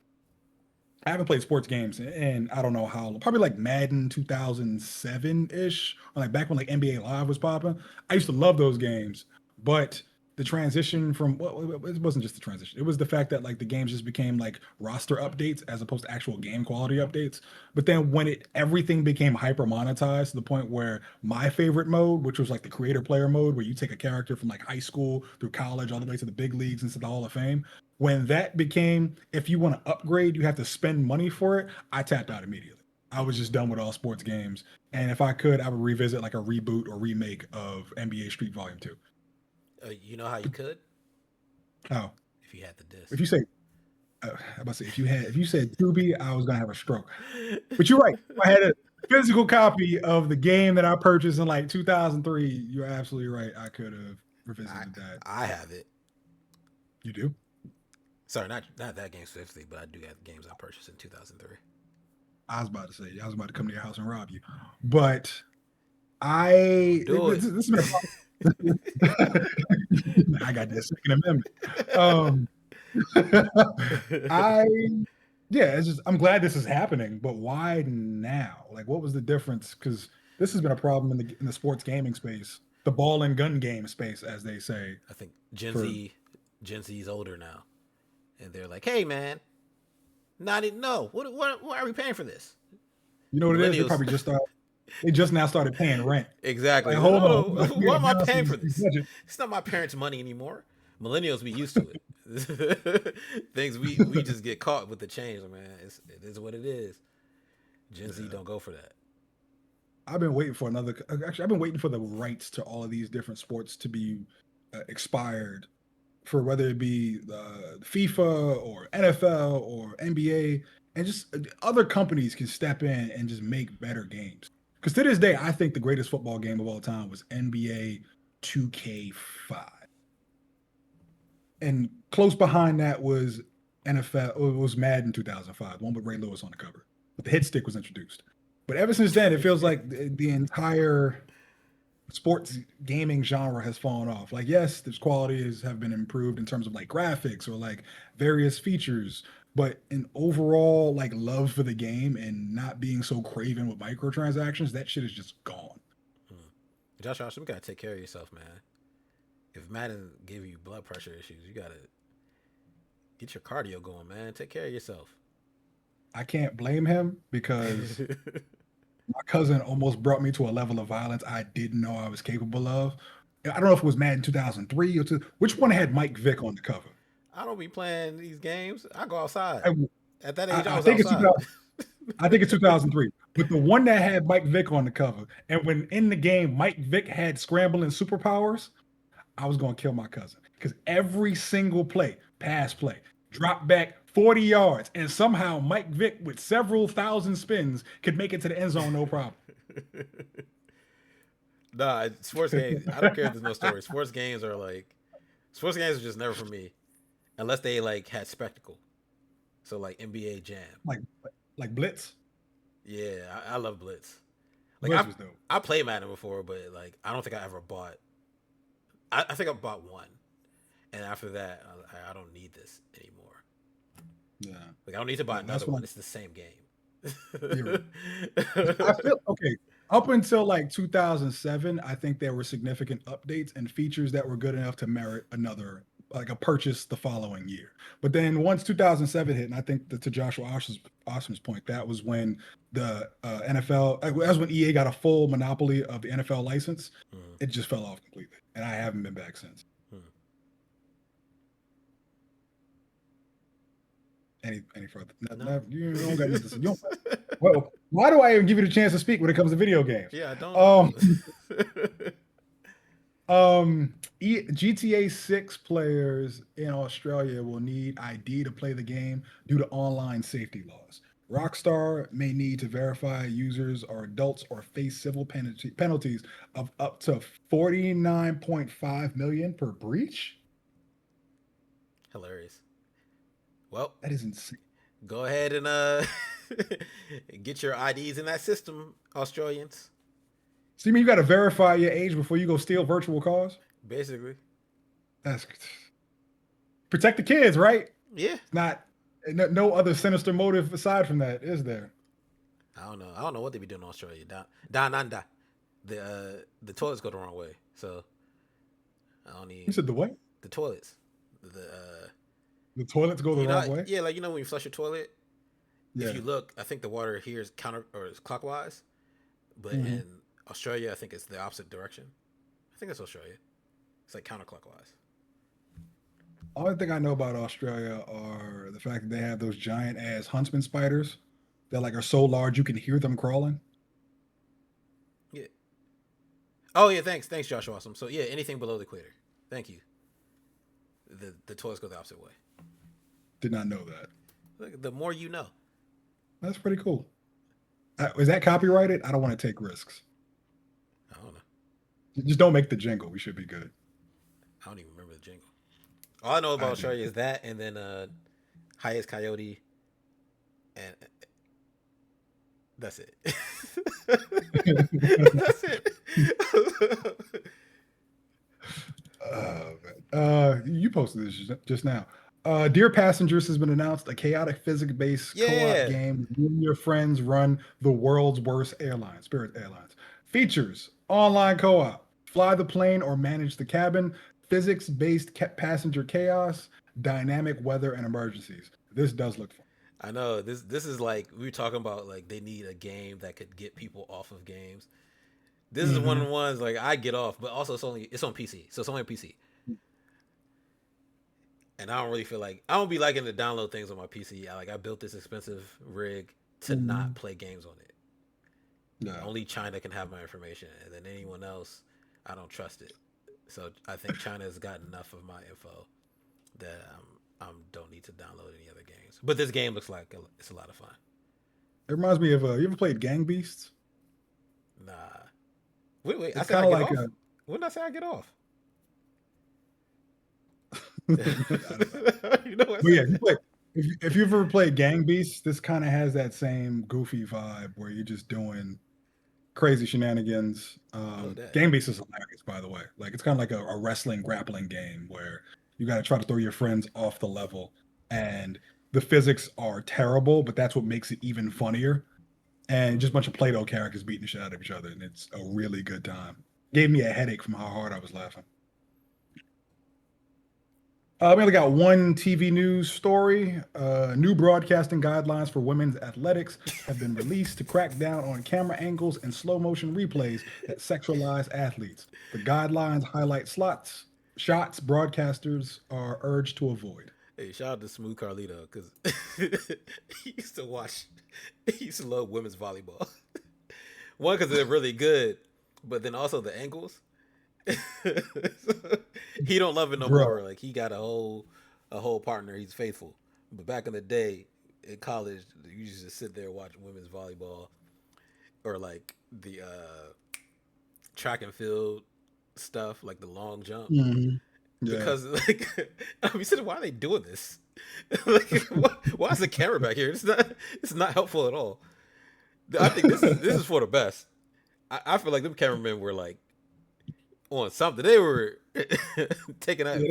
S3: I haven't played sports games and I don't know how long, probably like Madden 2007 ish, like back when like NBA Live was popping. I used to love those games, but the transition from well, it wasn't just the transition. It was the fact that like the games just became like roster updates as opposed to actual game quality updates. But then when it everything became hyper monetized to the point where my favorite mode, which was like the creator player mode, where you take a character from like high school through college all the way to the big leagues and to the Hall of Fame, when that became if you want to upgrade you have to spend money for it, I tapped out immediately. I was just done with all sports games, and if I could I would revisit like a reboot or remake of NBA Street Volume 2.
S1: You know how you could
S3: Oh,
S1: if you had the
S3: if
S1: disc.
S3: you say I about to say if you said Tubi, I was gonna have a stroke. But you're right. If I had a physical copy of the game that I purchased in like 2003, you're absolutely right. I could have
S1: I
S3: revisited that.
S1: I have it.
S3: You do?
S1: Sorry, not that game specifically, but I do have games I purchased in 2003.
S3: I was about to say I was about to come to your house and rob you, but I
S1: Don't do
S3: this,
S1: it.
S3: this has been a I got that Second Amendment. Um, I yeah, it's just I'm glad this is happening, but why now? Like, what was the difference? Because this has been a problem in the sports gaming space, the ball and gun game space, as they say.
S1: I think
S3: For
S1: Gen Z's older now, and they're like, "Hey, man, not no. What? Why are we paying for this?"
S3: you know what it is?
S1: Millennials,
S3: They just now started paying rent.
S1: exactly.
S3: Like,
S1: No,
S3: hold on,
S1: no,
S3: like, we
S1: why
S3: gotta
S1: am I
S3: balance
S1: paying for
S3: these
S1: this?
S3: budgets.
S1: It's not my parents' money anymore. Millennials, we used to it. Things we just get caught with the change, man. It is what it is. Gen Z
S3: Yeah.
S1: don't go for that.
S3: I've been waiting for another. Actually, I've been waiting for the rights to all of these different sports to be expired for whether it be FIFA or NFL or NBA, and just other companies can step in and just make better games. Because to this day, I think the greatest football game of all time was NBA 2K5, and close behind that was NFL. It was Madden 2005, the one with Ray Lewis on the cover, but the hit stick was introduced. But ever since then, it feels like the entire sports gaming genre has fallen off. Like, yes, there's qualities have been improved in terms of like graphics or like various features, but in overall like love for the game and not being so craven with microtransactions, that shit is just gone.
S1: Hmm. Josh Archer, you gotta take care of yourself, man. If Madden give you blood pressure issues, you gotta get your cardio going, man. Take care of yourself.
S3: I can't blame him because my cousin almost brought me to a level of violence I didn't know I was capable of. I don't know if it was Madden 2003 or two. Which one had Mike Vick on the cover?
S1: I don't be playing these games. I go outside.
S3: I,
S1: At that age, I
S3: I
S1: was
S3: think it's
S1: outside.
S3: 2000. I think it's 2003. But the one that had Mike Vick on the cover, and when in the game Mike Vick had scrambling superpowers, I was gonna kill my cousin because every single play, pass play, drop back 40 yards, and somehow Mike Vick with several thousand spins could make it to the end zone no problem.
S1: Nah, sports games. I don't care if there's no story. Sports games are just never for me, unless they like had spectacle. So like NBA Jam.
S3: like like Blitz.
S1: Yeah, I love Blitz. Like
S3: Blitz was dope.
S1: I played Madden before, but like I don't think I ever bought. I think I bought one, and after that, I don't need this anymore.
S3: Yeah.
S1: Like I don't need to buy
S3: Yeah,
S1: another
S3: that's
S1: one.
S3: when
S1: It's the same
S3: you're
S1: game.
S3: I feel okay. Up until like 2007, I think there were significant updates and features that were good enough to merit another like a purchase the following year. But then once 2007 hit, and I think that to Joshua Osmond's point, that was when the NFL, that was when EA got a full monopoly of the NFL license. It just fell off completely, and I haven't been back since. Any further? No. You don't got nothing to say. Well, why do I even give you the chance to speak when it comes to video games?
S1: Yeah, I don't.
S3: GTA 6 players in Australia will need ID to play the game due to online safety laws. Rockstar may need to verify users are adults or face civil penalties of up to 49.5 million per breach.
S1: Hilarious. Well,
S3: that is insane.
S1: Go ahead and get your IDs in that system, Australians.
S3: So you mean you got to verify your age before you go steal virtual cars?
S1: Basically.
S3: That's protect the kids, right?
S1: Yeah.
S3: It's not no other sinister motive aside from that, is there?
S1: I don't know what they be doing in Australia. Down under. The toilets go the wrong way, so I don't need.
S3: You said the what?
S1: The toilets.
S3: The toilets go the wrong way?
S1: Yeah, like when you flush your toilet, if you look, I think the water here is is clockwise, but in Australia, I think it's the opposite direction. I think it's Australia. It's like counterclockwise.
S3: Only thing I know about Australia are the fact that they have those giant ass huntsman spiders that like are so large you can hear them crawling.
S1: Yeah. Oh yeah, thanks, Joshua. Awesome. So yeah, anything below the equator. Thank you. The toilets go the opposite way.
S3: Did not know that.
S1: Look, the more you know.
S3: That's pretty cool. Is that copyrighted? I don't want to take risks.
S1: I don't know.
S3: Just don't make the jingle. We should be good.
S1: I don't even remember the jingle. All I know about Australia is that, and then highest coyote, and that's it. That's it.
S3: You posted this just now. Dear Passengers has been announced, a chaotic physics-based co-op game. You and your friends run the world's worst airline, Spirit Airlines. Features: online co-op, fly the plane or manage the cabin, physics-based passenger chaos, dynamic weather and emergencies. This does look fun.
S1: I know this is like we were talking about, like they need a game that could get people off of games. This is one of the ones like I get off, but also it's on PC, so it's only on PC. And I don't really feel like I don't be liking to download things on my PC. I built this expensive rig to not play games on it. Yeah. Only China can have my information, and then anyone else, I don't trust it. So I think China has got enough of my info that I don't need to download any other games. But this game looks like it's a lot of fun.
S3: It reminds me of you ever played Gang Beasts?
S1: Nah. Wait.
S3: It's
S1: I said I get off. When did I say I get off? You know what?
S3: Yeah, if you've ever played Gang Beasts, this kind of has that same goofy vibe where you're just doing crazy shenanigans. Gang Beasts is hilarious, by the way. Like it's kind of like a wrestling grappling game where you got to try to throw your friends off the level, and the physics are terrible, but that's what makes it even funnier. And just a bunch of Play-Doh characters beating the shit out of each other, and it's a really good time. Gave me a headache from how hard I was laughing. We only got one TV news story. New broadcasting guidelines for women's athletics have been released to crack down on camera angles and slow motion replays that sexualize athletes. The guidelines highlight shots broadcasters are urged to avoid.
S1: Hey, shout out to Smooth Carlito, because he used to love women's volleyball. One, because they're really good, but then also the angles. He don't love it no more. Like he got a whole partner. He's faithful. But back in the day, in college, you used to just sit there watching women's volleyball, or like the track and field stuff, like the long jump. Yeah. Because like I'm sitting, why are they doing this? Like, why is the camera back here? It's not helpful at all. I think this is for the best. I feel like them cameramen were like on something. They were taking that.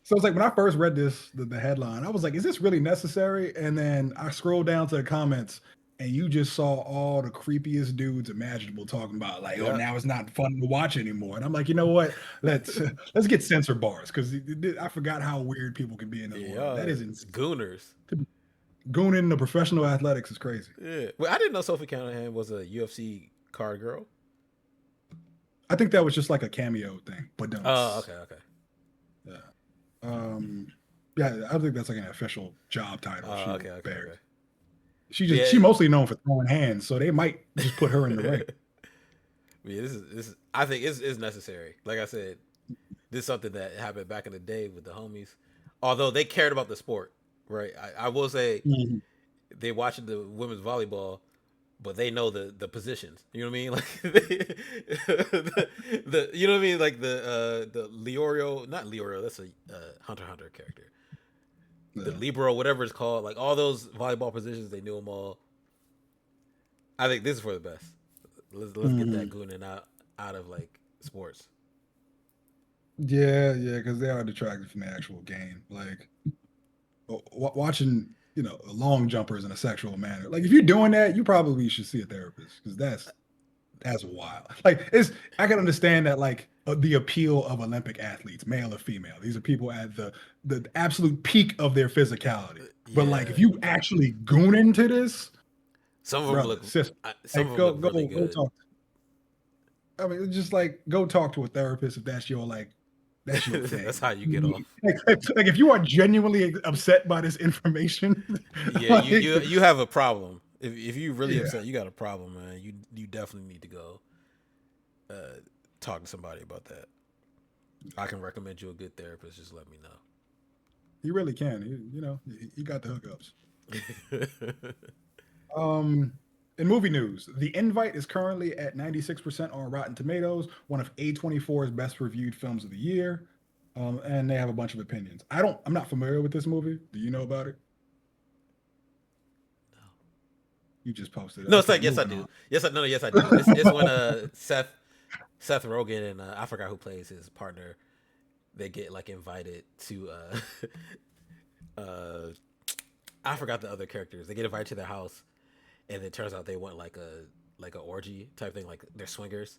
S3: So it's like when I first read the headline, I was like, is this really necessary? And then I scrolled down to the comments, and you just saw all the creepiest dudes imaginable talking about like, oh, now it's not fun to watch anymore. And I'm like, you know what? Let's get censor bars because I forgot how weird people can be in this world. That is
S1: it's gooners.
S3: Gooning into professional athletics is crazy.
S1: Yeah. Well, I didn't know Sophie Callahan was a UFC card girl.
S3: I think that was just like a cameo thing, but don't.
S1: Oh, okay.
S3: Yeah. Yeah, I think that's like an official job title.
S1: Okay.
S3: She mostly known for throwing hands, so they might just put her in the ring.
S1: Yeah, this is I think it's necessary. Like I said, this is something that happened back in the day with the homies. Although they cared about the sport, right? I will say they watching the women's volleyball, but they know the positions. You know what I mean? Like the you know what I mean? Like the Leorio, not Leorio. That's a Hunter x Hunter character. The libero, whatever it's called, like all those volleyball positions, they knew them all. I think this is for the best. Let's get that gooning out of like sports.
S3: Yeah, because they are detracted from the actual game. Like watching, long jumpers in a sexual manner. Like if you're doing that, you probably should see a therapist because that's wild. Like I can understand that like the appeal of Olympic athletes, male or female. These are people at the absolute peak of their physicality. But like if you actually goon into this,
S1: some of them look really good.
S3: Go talk. I mean, it's just like go talk to a therapist if that's your thing.
S1: That's how you get off.
S3: Like if you are genuinely upset by this information,
S1: yeah, you have a problem. If you really upset, you got a problem, man. You definitely need to go talk to somebody about that. I can recommend you a good therapist. Just let me know.
S3: You really can. You got the hookups. In movie news, The Invite is currently at 96% on Rotten Tomatoes, one of A24's best reviewed films of the year. And they have a bunch of opinions. I'm not familiar with this movie. Do you know about it?
S1: No.
S3: You just posted it.
S1: No, it's like yes I do. Yes I do. It's when Seth Rogen and I forgot who plays his partner. They get like invited to I forgot the other characters. They get invited to their house. And it turns out they want like a orgy type thing, like they're swingers,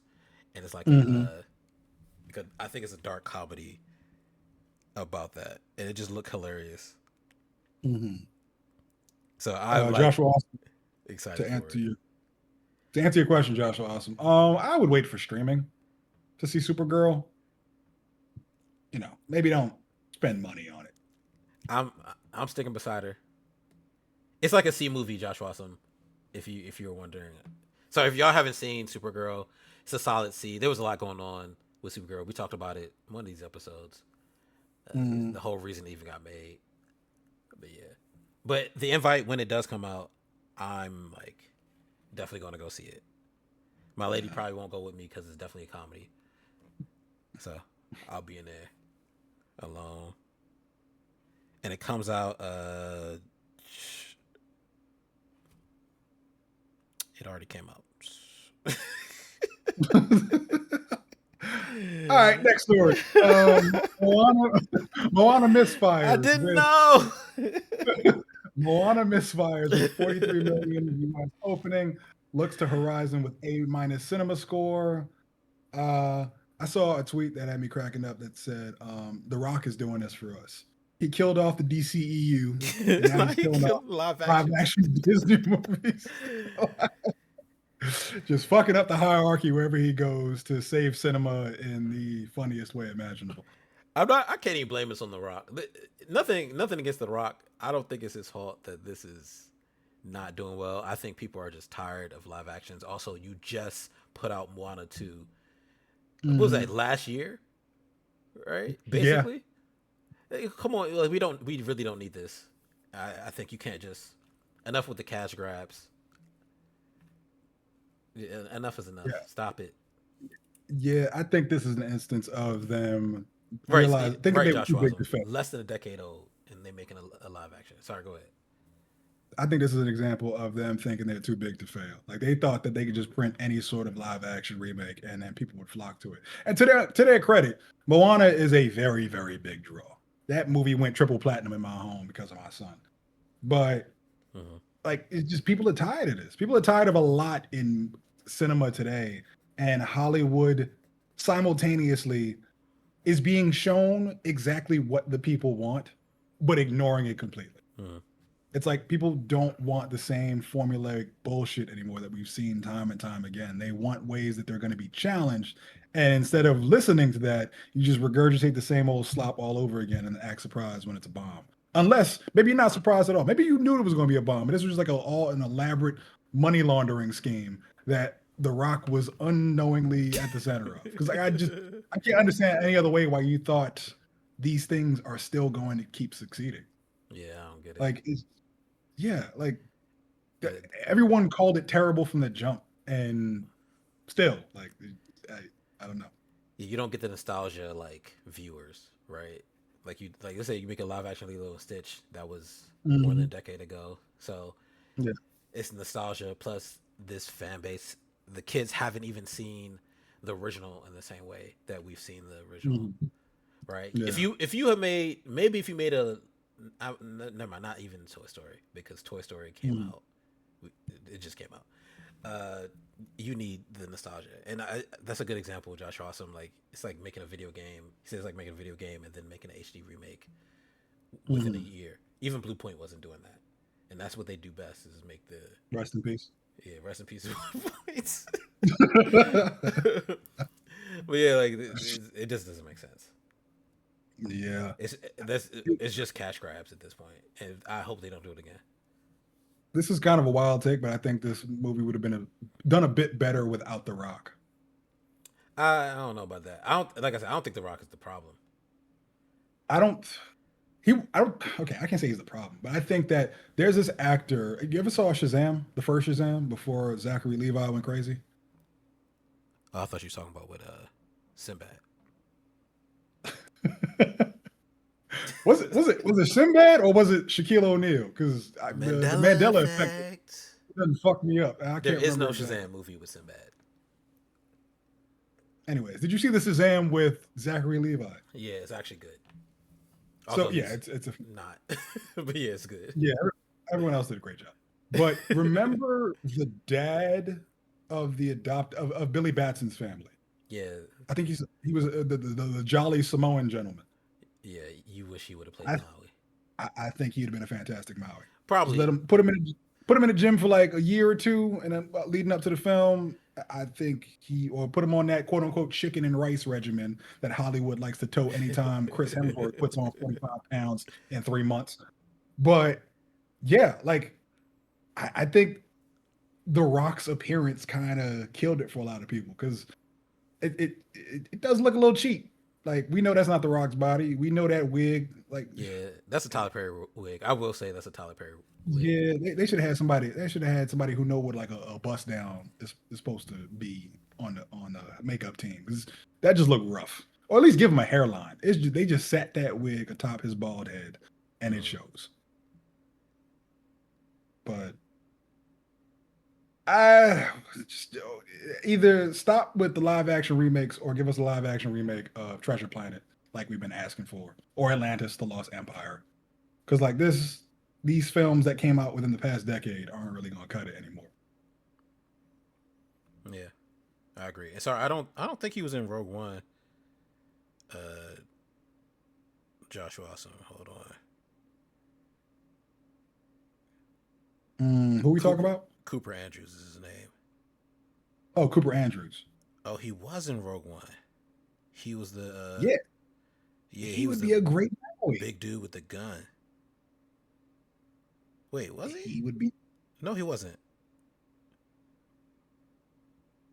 S1: and it's like I think it's a dark comedy about that, and it just looked hilarious. So I'm
S3: Joshua Awesome,
S1: excited
S3: to answer your question, Joshua Awesome. I would wait for streaming to see Supergirl. Maybe don't spend money on it.
S1: I'm sticking beside her. It's like a C movie, Joshua Awesome. If you were wondering. So if y'all haven't seen Supergirl, it's a solid C. There was a lot going on with Supergirl. We talked about it in one of these episodes. The whole reason it even got made. But yeah. But The Invite, when it does come out, I'm like definitely going to go see it. My lady probably won't go with me because it's definitely a comedy. So I'll be in there alone. And it comes out it already came out.
S3: All right, next story. Moana misfires.
S1: I didn't know.
S3: Moana misfires with 43 million US opening. Looks to Horizon with A- cinema score. I saw a tweet that had me cracking up that said, "The Rock is doing this for us. He killed off the DCEU. And now he's killing off live action Disney movies." Just fucking up the hierarchy wherever he goes to save cinema in the funniest way imaginable.
S1: I can't even blame us on The Rock. Nothing against The Rock. I don't think it's his fault that this is not doing well. I think people are just tired of live actions. Also, you just put out Moana 2. What was that, last year? Right? Basically. Yeah. Come on, like we really don't need this. I think you can't just enough with the cash grabs. Yeah, enough is enough. Yeah. Stop it.
S3: Yeah, I think this is an instance of them
S1: realizing they were too big to fail. Less than a decade old, and they're making a live action. Sorry, go ahead.
S3: I think this is an example of them thinking they're too big to fail. Like they thought that they could just print any sort of live action remake, and then people would flock to it. And to their credit, Moana is a very, very big draw. That movie went triple platinum in my home because of my son. But like it's just people are tired of this. People are tired of a lot in cinema today, and Hollywood simultaneously is being shown exactly what the people want, but ignoring it completely.
S1: Mm.
S3: It's like people don't want the same formulaic bullshit anymore that we've seen time and time again. They want ways that they're going to be challenged. And instead of listening to that, you just regurgitate the same old slop all over again and act surprised when it's a bomb. Unless maybe you're not surprised at all. Maybe you knew it was going to be a bomb. But this was just like all an elaborate money laundering scheme that The Rock was unknowingly at the center of. Because like I can't understand any other way why you thought these things are still going to keep succeeding.
S1: Yeah, I don't get it.
S3: Like yeah, like
S1: Yeah.
S3: everyone called it terrible from the jump, and still, like, I don't know.
S1: You don't get the nostalgia like viewers, right? Like let's say you make a live action Lilo and Stitch that was more than a decade ago, so
S3: Yeah.
S1: it's nostalgia plus this fan base. The kids haven't even seen the original in the same way that we've seen the original, right?
S3: Yeah.
S1: If you have made if you made a never mind, not even Toy Story, because Toy Story came out, it just came out. You need the nostalgia, and that's a good example of Josh Awesome. Like it's like making a video game. He says like making a video game and then making an HD remake within a year. Even Blue Point wasn't doing that, and that's what they do best is make the
S3: Rest in peace.
S1: yeah, rest in peace. But yeah, like it just doesn't make sense.
S3: Yeah.
S1: It's just cash grabs at this point, and I hope they don't do it again.
S3: This is kind of a wild take, but I think this movie would have been done a bit better without The Rock.
S1: I don't know about that. I don't think The Rock is the problem.
S3: Okay, I can't say he's the problem, but I think that there's this actor. You ever saw Shazam, the first Shazam, before Zachary Levi went crazy?
S1: Oh, I thought you were talking about with Sinbad.
S3: Was it Sinbad or was it Shaquille O'Neal? Because the Mandela effect doesn't fuck me up.
S1: There is no Shazam movie with Sinbad.
S3: Anyways, did you see the Shazam with Zachary Levi?
S1: Yeah, it's actually good.
S3: So yeah, it's a
S1: not, but yeah, it's good.
S3: Yeah, everyone else did a great job. But remember the dad of of Billy Batson's family?
S1: Yeah,
S3: I think he was the jolly Samoan gentleman.
S1: Yeah, you wish he would have played Maui.
S3: I think he'd have been a fantastic Maui.
S1: Probably
S3: Just put him in a gym for like a year or two, and then leading up to the film, I think put him on that quote unquote chicken and rice regimen that Hollywood likes to tote anytime Chris Hemsworth puts on 45 pounds in 3 months. But yeah, like I think The Rock's appearance kind of killed it for a lot of people because it does look a little cheap. Like we know that's not The Rock's body. We know that wig. Like
S1: yeah, that's a Tyler Perry wig. I will say that's a Tyler Perry wig.
S3: Yeah, they should have had somebody. They should have had somebody who know what like a bust down is supposed to be on the makeup team because that just looked rough. Or at least give him a hairline. They just sat that wig atop his bald head, and it shows. But I just either stop with the live action remakes or give us a live action remake of Treasure Planet like we've been asking for, or Atlantis: The Lost Empire, because like these films that came out within the past decade aren't really gonna cut it anymore.
S1: Yeah, I agree. And sorry, I don't think he was in Rogue One. Joshua Awesome. Hold
S3: on. Who we talking about?
S1: Cooper Andrews is his name.
S3: Oh, Cooper Andrews.
S1: Oh, he was in Rogue One. He was the
S3: yeah.
S1: He
S3: would be a great Maui.
S1: Big dude with the gun. Wait, was he?
S3: He would be.
S1: No, he wasn't.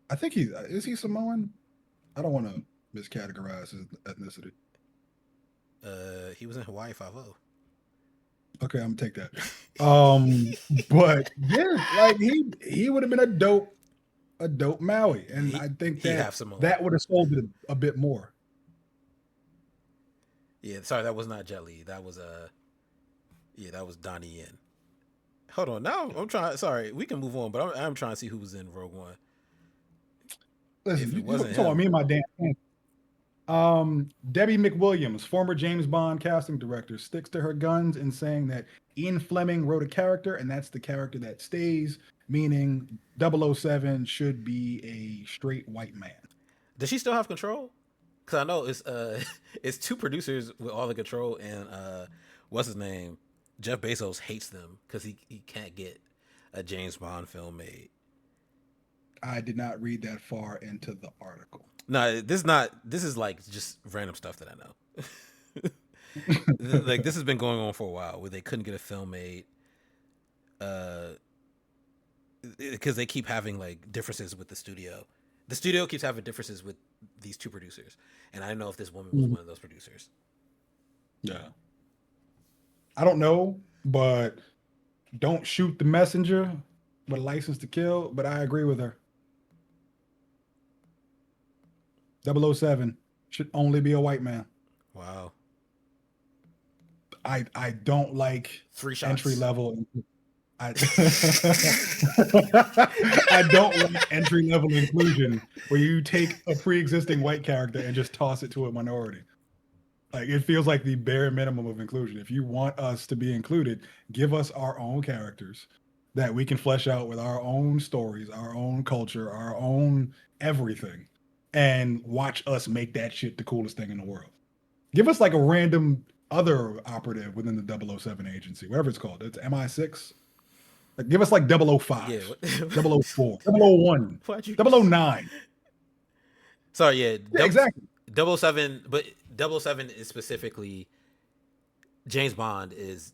S3: I think is he Samoan? I don't want to miscategorize his ethnicity.
S1: He was in Hawaii 5-0.
S3: Okay, I'm gonna take that. But yeah, like he would have been a dope Maui, and I think that would have sold it a bit more.
S1: Yeah, sorry, that was not Jet Li. That was that was Donnie Yen. Hold on, now I'm trying. Sorry, we can move on, but I'm trying to see who was in Rogue One.
S3: Listen, you talking about me and my damn pants. Debbie McWilliams, former James Bond casting director, sticks to her guns in saying that Ian Fleming wrote a character, and that's the character that stays, meaning 007 should be a straight white man.
S1: Does she still have control? Because I know it's it's two producers with all the control, and what's his name? Jeff Bezos hates them because he can't get a James Bond film made.
S3: I did not read that far into the article.
S1: No, this is not. This is like just random stuff that I know. Like this has been going on for a while, where they couldn't get a film made, because they keep having like differences with the studio. The studio keeps having differences with these two producers, and I don't know if this woman was one of those producers.
S3: Yeah. I don't know, but don't shoot the messenger with a license to kill. But I agree with her. 007 should only be a white man.
S1: Wow.
S3: I don't like
S1: 3 shots.
S3: entry level. I don't like entry level inclusion where you take a pre-existing white character and just toss it to a minority. Like, it feels like the bare minimum of inclusion. If you want us to be included, give us our own characters that we can flesh out with our own stories, our own culture, our own everything, and watch us make that shit the coolest thing in the world. Give us like a random other operative within the 007 agency, whatever it's called. It's MI6. Like, give us like 005,
S1: Yeah.
S3: 004, 001, 009.
S1: Sorry, yeah.
S3: Yeah, exactly.
S1: 007, but 007 is specifically James Bond is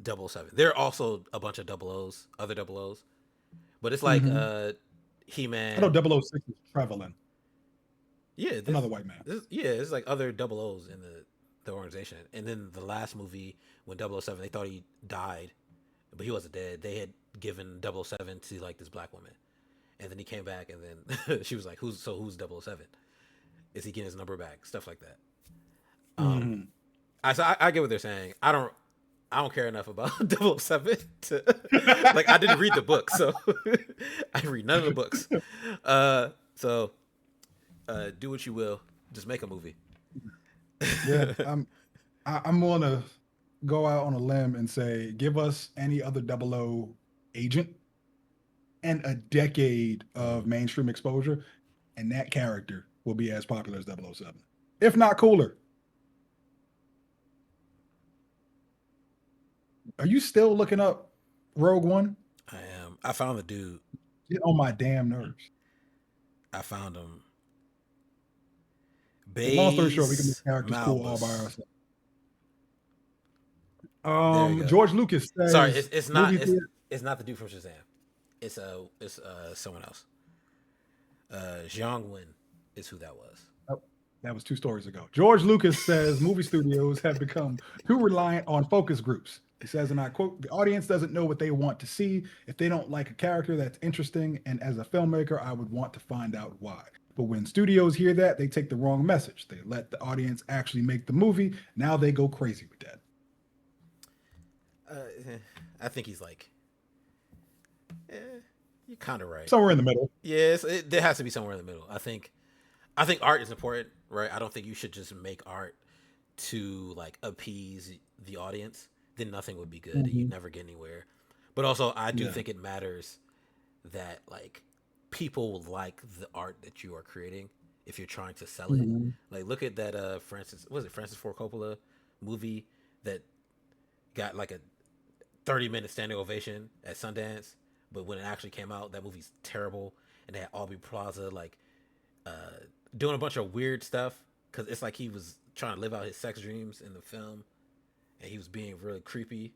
S1: 007. There are also a bunch of 00s, other 00s, but it's like He-Man.
S3: I know 006 is Trevelyan.
S1: Yeah,
S3: another white man.
S1: It's like other 00s in the organization. And then the last movie, when 007, they thought he died, but he wasn't dead. They had given 007 to like this black woman, and then he came back, and then she was like, "Who's 007? Is he getting his number back?" Stuff like that. I get what they're saying. I don't care enough about 007 to like. I didn't read the book, so I read none of the books. So do what you will. Just make a movie.
S3: Yeah, I'm willing to go out on a limb and say, give us any other 00 agent and a decade of mainstream exposure, and that character will be as popular as 007, if not cooler. Are you still looking up Rogue One?
S1: I am. I found the dude.
S3: Get on my damn nerves.
S1: I found him.
S3: Long story short, we can make characters cool all by ourselves. George Lucas says,
S1: sorry, it's not the dude from Shazam. It's someone else. Jiang Wen is who that was.
S3: Oh, that was 2 stories ago. George Lucas says movie studios have become too reliant on focus groups. He says, and I quote, "The audience doesn't know what they want to see. If they don't like a character that's interesting, and as a filmmaker, I would want to find out why. But when studios hear that, they take the wrong message. They let the audience actually make the movie. Now they go crazy with that."
S1: I think he's like, you're kind of right.
S3: Somewhere in the middle.
S1: Yes, there has to be somewhere in the middle. I think art is important, right? I don't think you should just make art to like appease the audience. Then nothing would be good, and you'd never get anywhere. But also, I do think it matters that like people will like the art that you are creating if you're trying to sell it. Like, look at that Francis Ford Coppola movie that got like a 30-minute standing ovation at Sundance, but when it actually came out, that movie's terrible, and they had Aubrey Plaza like doing a bunch of weird stuff because it's like he was trying to live out his sex dreams in the film, and he was being really creepy.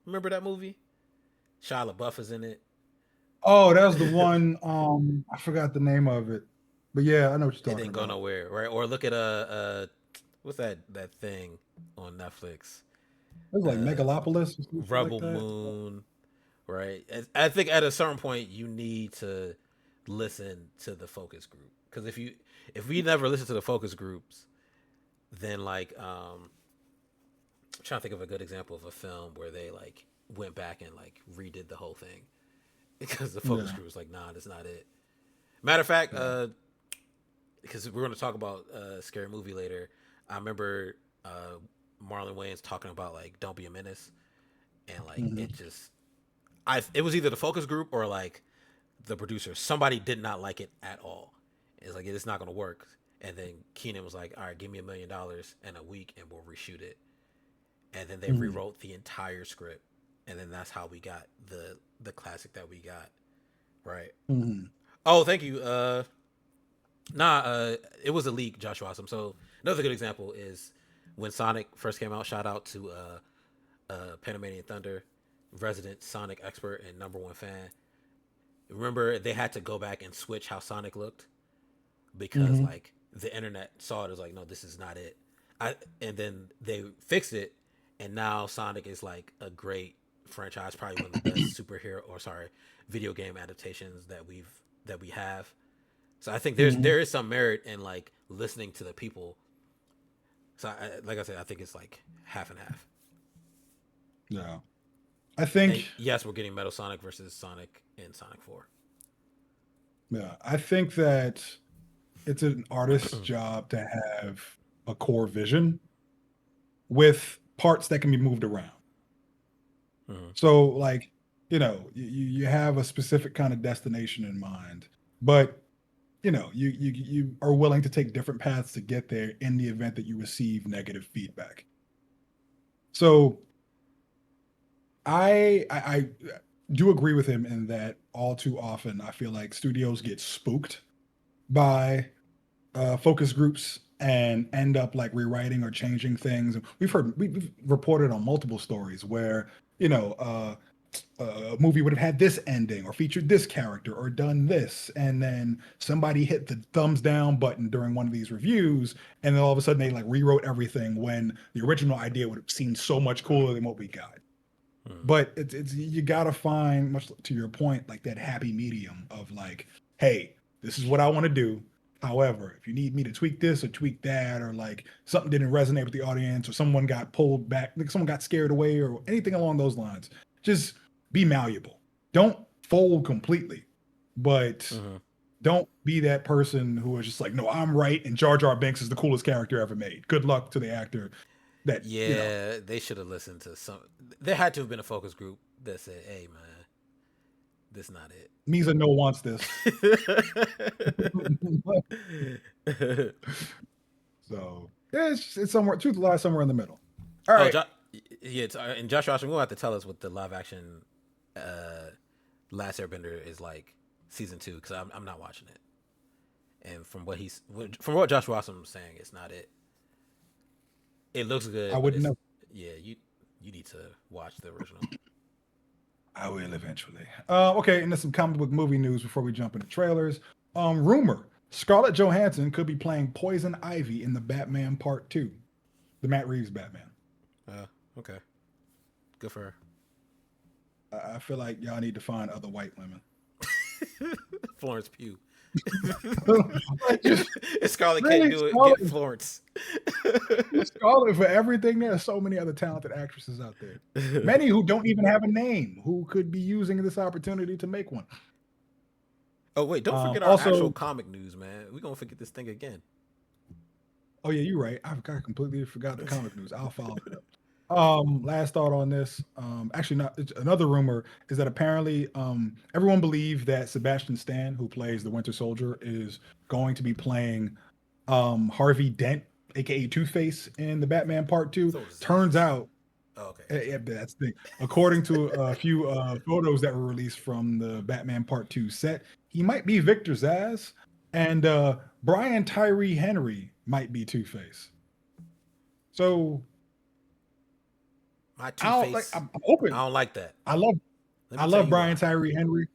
S1: Remember that movie? Shia LaBeouf is in it.
S3: Oh, that was the one. I forgot the name of it, but yeah, I know what you're talking about.
S1: It didn't go nowhere, right? Or look at what's that thing on Netflix?
S3: It was like Megalopolis,
S1: Rebel like Moon, right? I think at a certain point you need to listen to the focus group, because if we never listen to the focus groups, then like I'm trying to think of a good example of a film where they like went back and like redid the whole thing because the focus group was like, nah, that's not it. Matter of fact, because we're going to talk about Scary Movie later. I remember Marlon Wayans talking about like "Don't Be a Menace," and like it just, it was either the focus group or like the producer. Somebody did not like it at all. It's like it's not going to work. And then Keenan was like, "All right, give me $1 million in a week, and we'll reshoot it." And then they rewrote the entire script, and then that's how we got the classic that we got. Right. Oh, thank you. It was a leak, Josh Awesome. So another good example is when Sonic first came out. Shout out to Panamanian Thunder, resident Sonic expert and #1 fan. Remember, they had to go back and switch how Sonic looked because like the internet saw it as like, no, this is not it. And then they fixed it, and now Sonic is like a great franchise, probably one of the best video game adaptations that we have. So I think there is some merit in like listening to the people. So like I said, I think it's like half and half.
S3: Yeah, I think
S1: and yes, we're getting Metal Sonic versus Sonic in Sonic 4.
S3: Yeah, I think that it's an artist's job to have a core vision with parts that can be moved around. So like, you have a specific kind of destination in mind, but you are willing to take different paths to get there in the event that you receive negative feedback. So I do agree with him in that all too often I feel like studios get spooked by focus groups and end up like rewriting or changing things. We've reported on multiple stories where a movie would have had this ending or featured this character or done this, and then somebody hit the thumbs down button during one of these reviews, and then all of a sudden they like rewrote everything when the original idea would have seemed so much cooler than what we got. But it's you gotta find, much to your point, like that happy medium of like, hey, this is what I want to do. However, if you need me to tweak this or tweak that, or like something didn't resonate with the audience, or someone got pulled back, like someone got scared away, or anything along those lines, just be malleable. Don't fold completely, but don't be that person who is just like, no, I'm right, and Jar Jar Binks is the coolest character ever made. Good luck to the actor. That
S1: they should have listened to some. There had to have been a focus group that said, "Hey, man, this is not it."
S3: Misa no wants this. So it's somewhere. Truth lies somewhere in the middle. All right.
S1: And Josh Rosen will have to tell us what the live action Last Airbender is like season 2, because I'm not watching it. And from what Josh Rosen was saying, it's not it. It looks good.
S3: I wouldn't know.
S1: Yeah, you need to watch the original.
S3: I will eventually. Okay, and there's some comic book movie news before we jump into trailers. Rumor: Scarlett Johansson could be playing Poison Ivy in the Batman Part 2, the Matt Reeves Batman.
S1: Okay. Good for her.
S3: I feel like y'all need to find other white women.
S1: Florence Pugh. If Scarlett can't do it, get Florence.
S3: Scarlett for everything. There are so many other talented actresses out there. Many who don't even have a name, who could be using this opportunity to make one.
S1: Oh wait, don't forget our actual comic news, man. We're gonna forget this thing again.
S3: Oh yeah, you're right. I completely forgot the comic news. I'll follow it up. Last thought on this. Actually, not another rumor is that apparently everyone believed that Sebastian Stan, who plays the Winter Soldier, is going to be playing Harvey Dent, aka Two-Face, in the Batman Part 2. Turns out, that's the thing. According to a few photos that were released from the Batman Part 2 set, he might be Victor Zsasz, and Brian Tyree Henry might be Two-Face. So
S1: my Two-Face,
S3: I'm open.
S1: I don't like that.
S3: I love Brian Tyree Henry,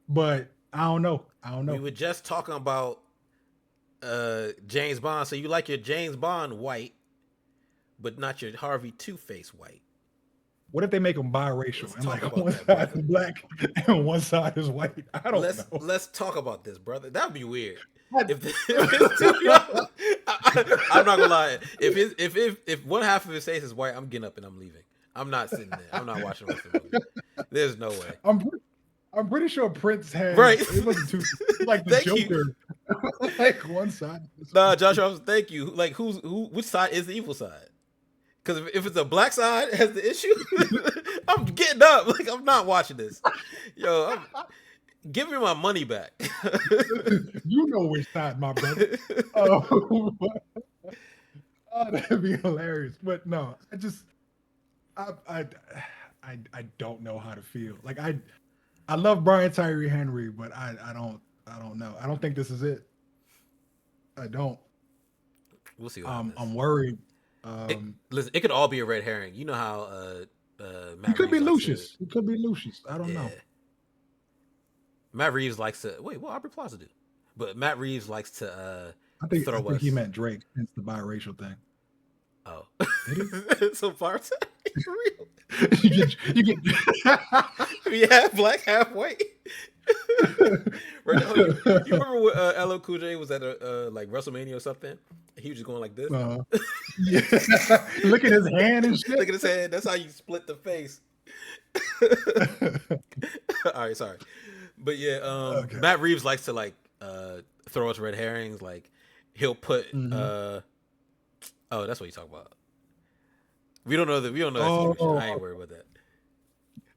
S3: but I don't know.
S1: We were just talking about James Bond. So you like your James Bond white, but not your Harvey Two-Face white.
S3: What if they make them biracial and like one side is black and one side is white? I don't know.
S1: Let's talk about this, brother. That would be weird. If it's too young, I'm not gonna lie. If one half of his face is white, I'm getting up and I'm leaving. I'm not sitting there. I'm not watching the rest of the movie. There's no way.
S3: I'm pretty sure Prince had
S1: right.
S3: It wasn't too like the Joker. Like one side.
S1: Nah, Joshua, thank you. Like, which side is the evil side? Because if it's a black side has the issue, I'm getting up. Like, I'm not watching this. Yo, give me my money back.
S3: You know which side, my brother. Oh, that'd be hilarious. But no, I don't know how to feel. Like I love Brian Tyree Henry, but I don't know. I don't think this is it. I don't.
S1: We'll see what happens.
S3: I'm worried.
S1: Listen, it could all be a red herring. You know how
S3: He
S1: Matt
S3: could be
S1: Reeves likes
S3: Lucius. He could be Lucius. I don't
S1: yeah.
S3: know.
S1: Matt Reeves likes to wait. What Aubrey Plaza do? But Matt Reeves likes to
S3: I think he meant Drake. Hence the biracial thing.
S1: Oh,
S3: Did he?
S1: so Bart real.
S3: you get
S1: Yeah, black half white. Right now, you remember when LL Cool J was at a like WrestleMania or something? He was just going like this.
S3: Yeah. Look at his hand and shit.
S1: Look at his hand. That's how you split the face. All right, sorry, but yeah,
S3: Okay.
S1: Matt Reeves likes to like throw us red herrings. Like he'll put oh, that's what you talk about. We don't know that. We don't know that situation. I ain't worried about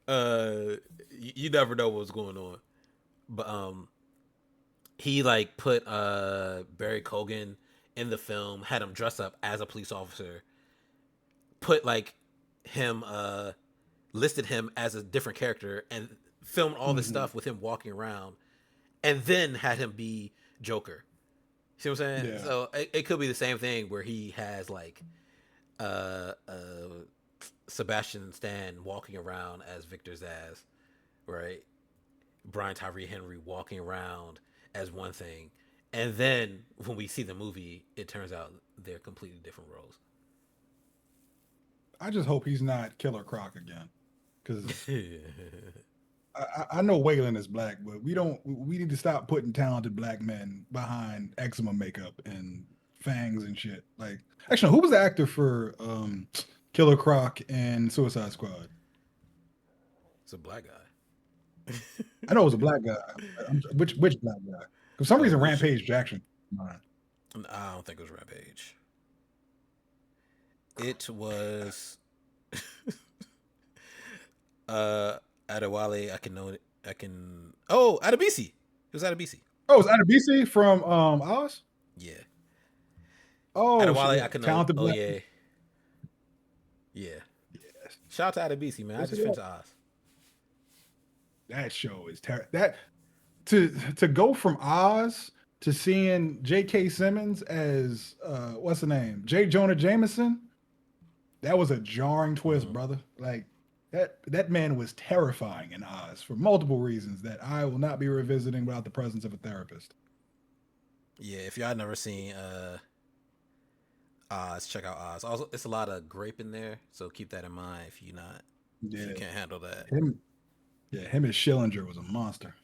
S1: that. You never know what's going on. But he like put Barry Cogan in the film, had him dress up as a police officer, put like him listed him as a different character, and filmed all this stuff with him walking around, and then had him be Joker. See what I'm saying?
S3: Yeah.
S1: So it could be the same thing where he has like Sebastian Stan walking around as Victor Zsasz, right? Brian Tyree Henry walking around as one thing, and then when we see the movie, it turns out they're completely different roles.
S3: I just hope he's not Killer Croc again, because I know Waylon is black, but we need to stop putting talented black men behind eczema makeup and fangs and shit. Like, actually, who was the actor for Killer Croc and Suicide Squad?
S1: It's a black guy.
S3: I know it was a black guy. Which black guy? For some reason, Rampage Jackson.
S1: I don't think it was Rampage. It was Adewale. I can. Oh, Adebisi. It was Adebisi.
S3: Oh, it's Adebisi from Oz.
S1: Yeah.
S3: Oh,
S1: Adewale. I can.
S3: Talented
S1: Oh
S3: black.
S1: yeah. Yeah. Yes. Shout out to Adebisi, man. I just finished Oz.
S3: That show is terrible. That to go from Oz to seeing J.K. Simmons as what's the name? J. Jonah Jameson. That was a jarring twist, brother. Like that man was terrifying in Oz for multiple reasons that I will not be revisiting without the presence of a therapist.
S1: Yeah, if y'all never seen Oz, check out Oz. Also, it's a lot of grape in there, so keep that in mind if you can't handle that.
S3: Him as Schillinger was a monster.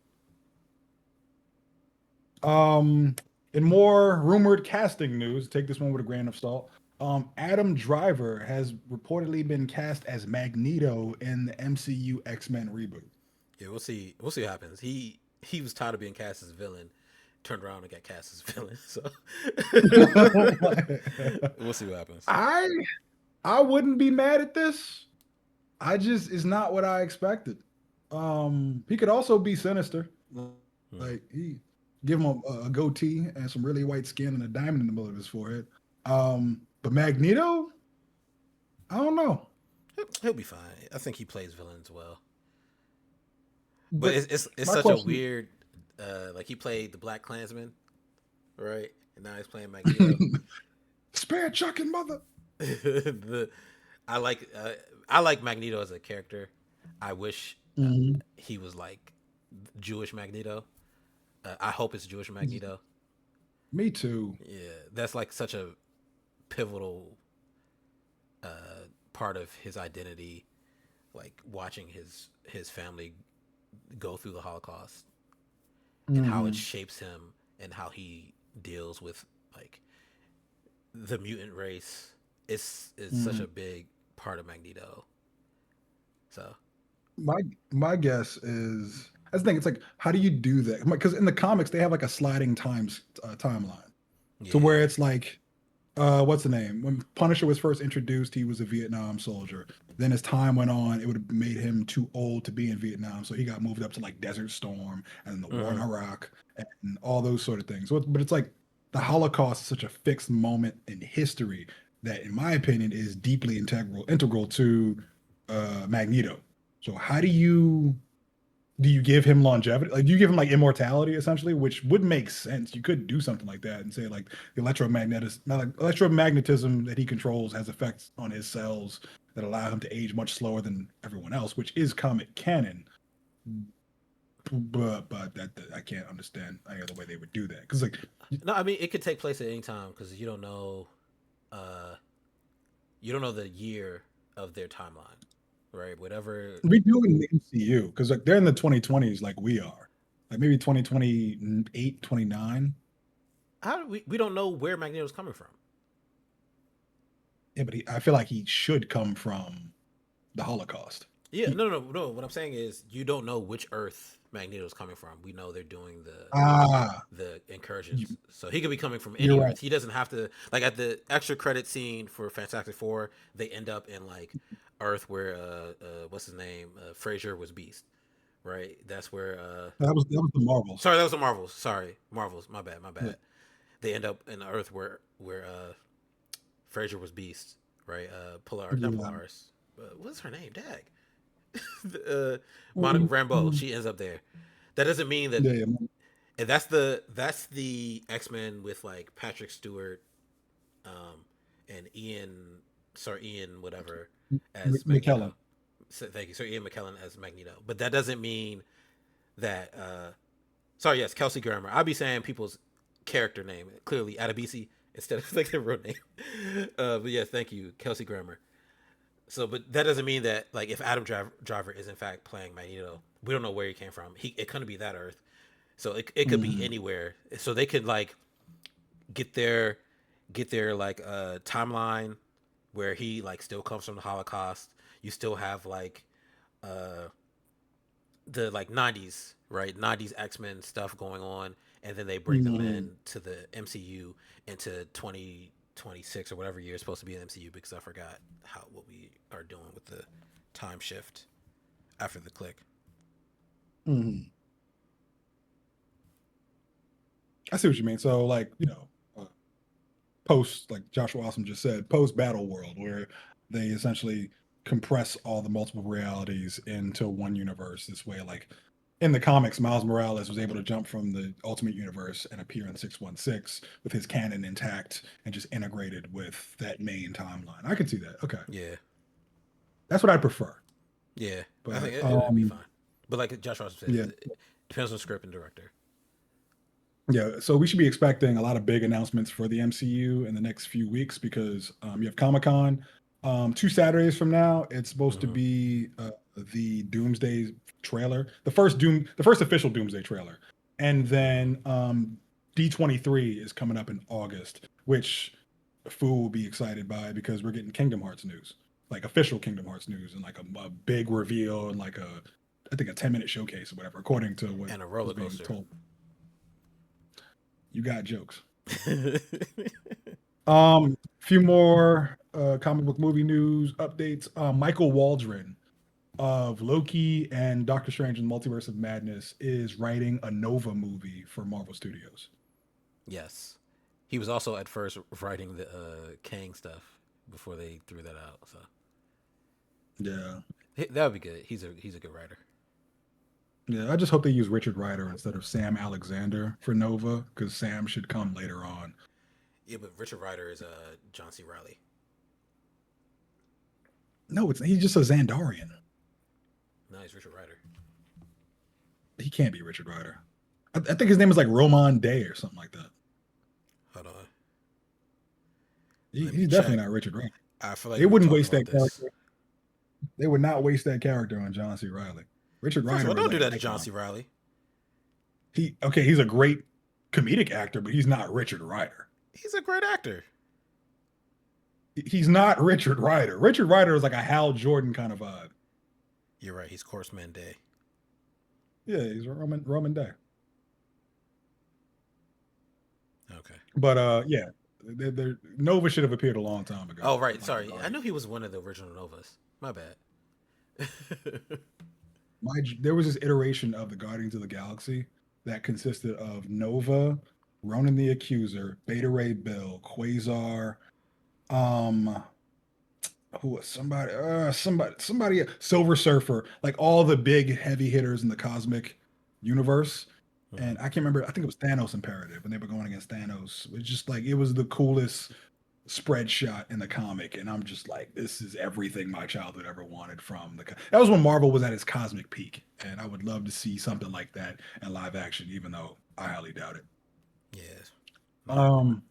S3: In more rumored casting news, take this one with a grain of salt. Adam Driver has reportedly been cast as Magneto in the MCU X-Men reboot.
S1: Yeah, we'll see. We'll see what happens. He was tired of being cast as a villain, turned around and got cast as a villain. So we'll see what happens.
S3: I wouldn't be mad at this. It's not what I expected. He could also be Sinister. Like he give him a goatee and some really white skin and a diamond in the middle of his forehead. But Magneto, I don't know.
S1: He'll be fine. I think he plays villains well. But it's such a weird. Like he played the Black Klansman, right? And now he's playing Magneto.
S3: Spare Chuck and mother.
S1: I like Magneto as a character. I wish he was like Jewish Magneto. I hope it's Jewish Magneto.
S3: Me too.
S1: Yeah, that's like such a pivotal part of his identity. Like watching his family go through the Holocaust and how it shapes him and how he deals with like the mutant race. It's such a big part of Magneto. So
S3: my guess is That's the thing. It's like, how do you do that? Because in the comics, they have like a sliding timeline to
S1: Yeah.
S3: where it's like, what's the name? When Punisher was first introduced, he was a Vietnam soldier. Then as time went on, it would have made him too old to be in Vietnam, so he got moved up to like Desert Storm and the war in
S1: Hmm.
S3: Iraq and all those sort of things. But it's like the Holocaust is such a fixed moment in history that, in my opinion, is deeply integral to Magneto. So how do you give him longevity? Like, do you give him like immortality essentially, which would make sense? You could do something like that and say like the electromagnetism that he controls has effects on his cells that allow him to age much slower than everyone else, which is comic canon. But that I can't understand any other way they would do that because like
S1: No, I mean it could take place at any time because uh, you don't know the year of their timeline, right? Whatever.
S3: we do in the MCU because like they're in the 2020s like we are, like maybe 2028, 29.
S1: How do we don't know where Magneto's coming from?
S3: Yeah, but I feel like he should come from the Holocaust.
S1: Yeah,
S3: He,
S1: no. What I'm saying is you don't know which Earth Magneto's coming from. We know they're doing
S3: ah,
S1: the
S3: you,
S1: incursions, so he could be coming from
S3: you're
S1: any
S3: right.
S1: Earth. He doesn't have to like at the extra credit scene for Fantastic Four. They end up in like Earth where what's his name Frazier was Beast, right? That's where
S3: That was the Marvels.
S1: sorry that was the Marvels. Sorry, Marvels. My
S3: Yeah.
S1: bad. They end up in the Earth where Frazier was Beast, right? Not
S3: Yeah.
S1: Polaris. What's her name? Dag. uh, Monica
S3: Mhm,
S1: Rambeau.
S3: mhm.
S1: She ends up there. That doesn't mean that.
S3: Yeah, yeah.
S1: And that's the X-Men with like Patrick Stewart, and Ian whatever as
S3: McKellen.
S1: Magneto. So, thank you, Sir Ian McKellen as Magneto. But that doesn't mean that. Sorry, yes, Kelsey Grammer. I'll be saying people's character name clearly Adebisi instead of like their real name. But yes, thank you, Kelsey Grammer. So, but that doesn't mean that like if Driver is in fact playing Magneto, we don't know where he came from. It couldn't be that Earth, so it could be
S3: Mhm.
S1: anywhere. So they could like get their like timeline where he like still comes from the Holocaust. You still have like uh the like 90s, right? 90s X-Men stuff going on, and then they bring them
S3: Mhm.
S1: in to the MCU into 2026 or whatever year it's supposed to be in MCU because I forgot what we are doing with the time shift after the click.
S3: Mhm. I see what you mean. So, like, post, like Joshua Awesome just said, post Battle World, where they essentially compress all the multiple realities into one universe. This way, like in the comics, Miles Morales was able to jump from the Ultimate Universe and appear in 616 with his canon intact and just integrated with that main timeline. I could see that. Okay.
S1: Yeah,
S3: That's what I prefer.
S1: yeah. I think
S3: But
S1: it would be fine. But like Josh Ross said,
S3: yeah,
S1: it depends on script and director.
S3: yeah. So we should be expecting a lot of big announcements for the MCU in the next few weeks because you have Comic Con 2 Saturdays from now. It's supposed to
S1: Hmm.
S3: be the Doomsday trailer, the first official Doomsday trailer, and then D23 is coming up in August, which Fu will be excited by because we're getting Kingdom Hearts news, like official Kingdom Hearts news, and like a big reveal and like I think a 10-minute showcase or whatever, according to what
S1: And a
S3: was
S1: roller
S3: being
S1: coaster.
S3: told. You got jokes.
S1: Yeah,
S3: Few more comic book movie news updates. Michael Waldron of Loki and Doctor Strange and the Multiverse of Madness is writing a Nova movie for Marvel Studios.
S1: yes. He was also at first writing the Kang stuff before they threw that out. So
S3: Yeah.
S1: that would be good. He's a good writer.
S3: Yeah, I just hope they use Richard Rider instead of Sam Alexander for Nova because Sam should come later on.
S1: Yeah, but Richard Rider is John C. Riley.
S3: No, he's just a Xandarian.
S1: No, he's Richard Rider.
S3: He can't be Richard Rider. I think his name is like Roman Day or something like that.
S1: Hold on. Let me
S3: He's definitely
S1: check.
S3: not Richard Rider.
S1: I feel like
S3: They
S1: we were
S3: wouldn't
S1: talking
S3: waste
S1: about
S3: that
S1: this.
S3: character. They would not waste that character on John C. Riley. Richard
S1: First of all,
S3: Rider is
S1: don't
S3: like
S1: do
S3: an
S1: that to John
S3: icon.
S1: C. Riley.
S3: He's a great comedic actor, but he's not Richard Rider.
S1: He's a great actor.
S3: He's not Richard Rider. Richard Rider is like a Hal Jordan kind of vibe.
S1: You're right. He's Course Man Day.
S3: Yeah, he's Roman Day.
S1: Okay.
S3: But yeah, Nova should have appeared a long time ago.
S1: Oh right,
S3: With, like, the
S1: sorry. I
S3: Guardian.
S1: knew he was one of the original Novas. My bad.
S3: There was this iteration of the Guardians of the Galaxy that consisted of Nova, Ronan the Accuser, Beta Ray Bill, Quasar, um, who was somebody, Silver Surfer, like all the big heavy hitters in the cosmic universe.
S1: Mhm.
S3: And I can't remember. I think it was Thanos Imperative, and they were going against Thanos. It was just like it was the coolest spread shot in the comic, and I'm just like, this is everything my childhood ever wanted from the. That was when Marvel was at its cosmic peak, and I would love to see something like that in live action, even though I highly doubt it.
S1: Yes.
S3: Um,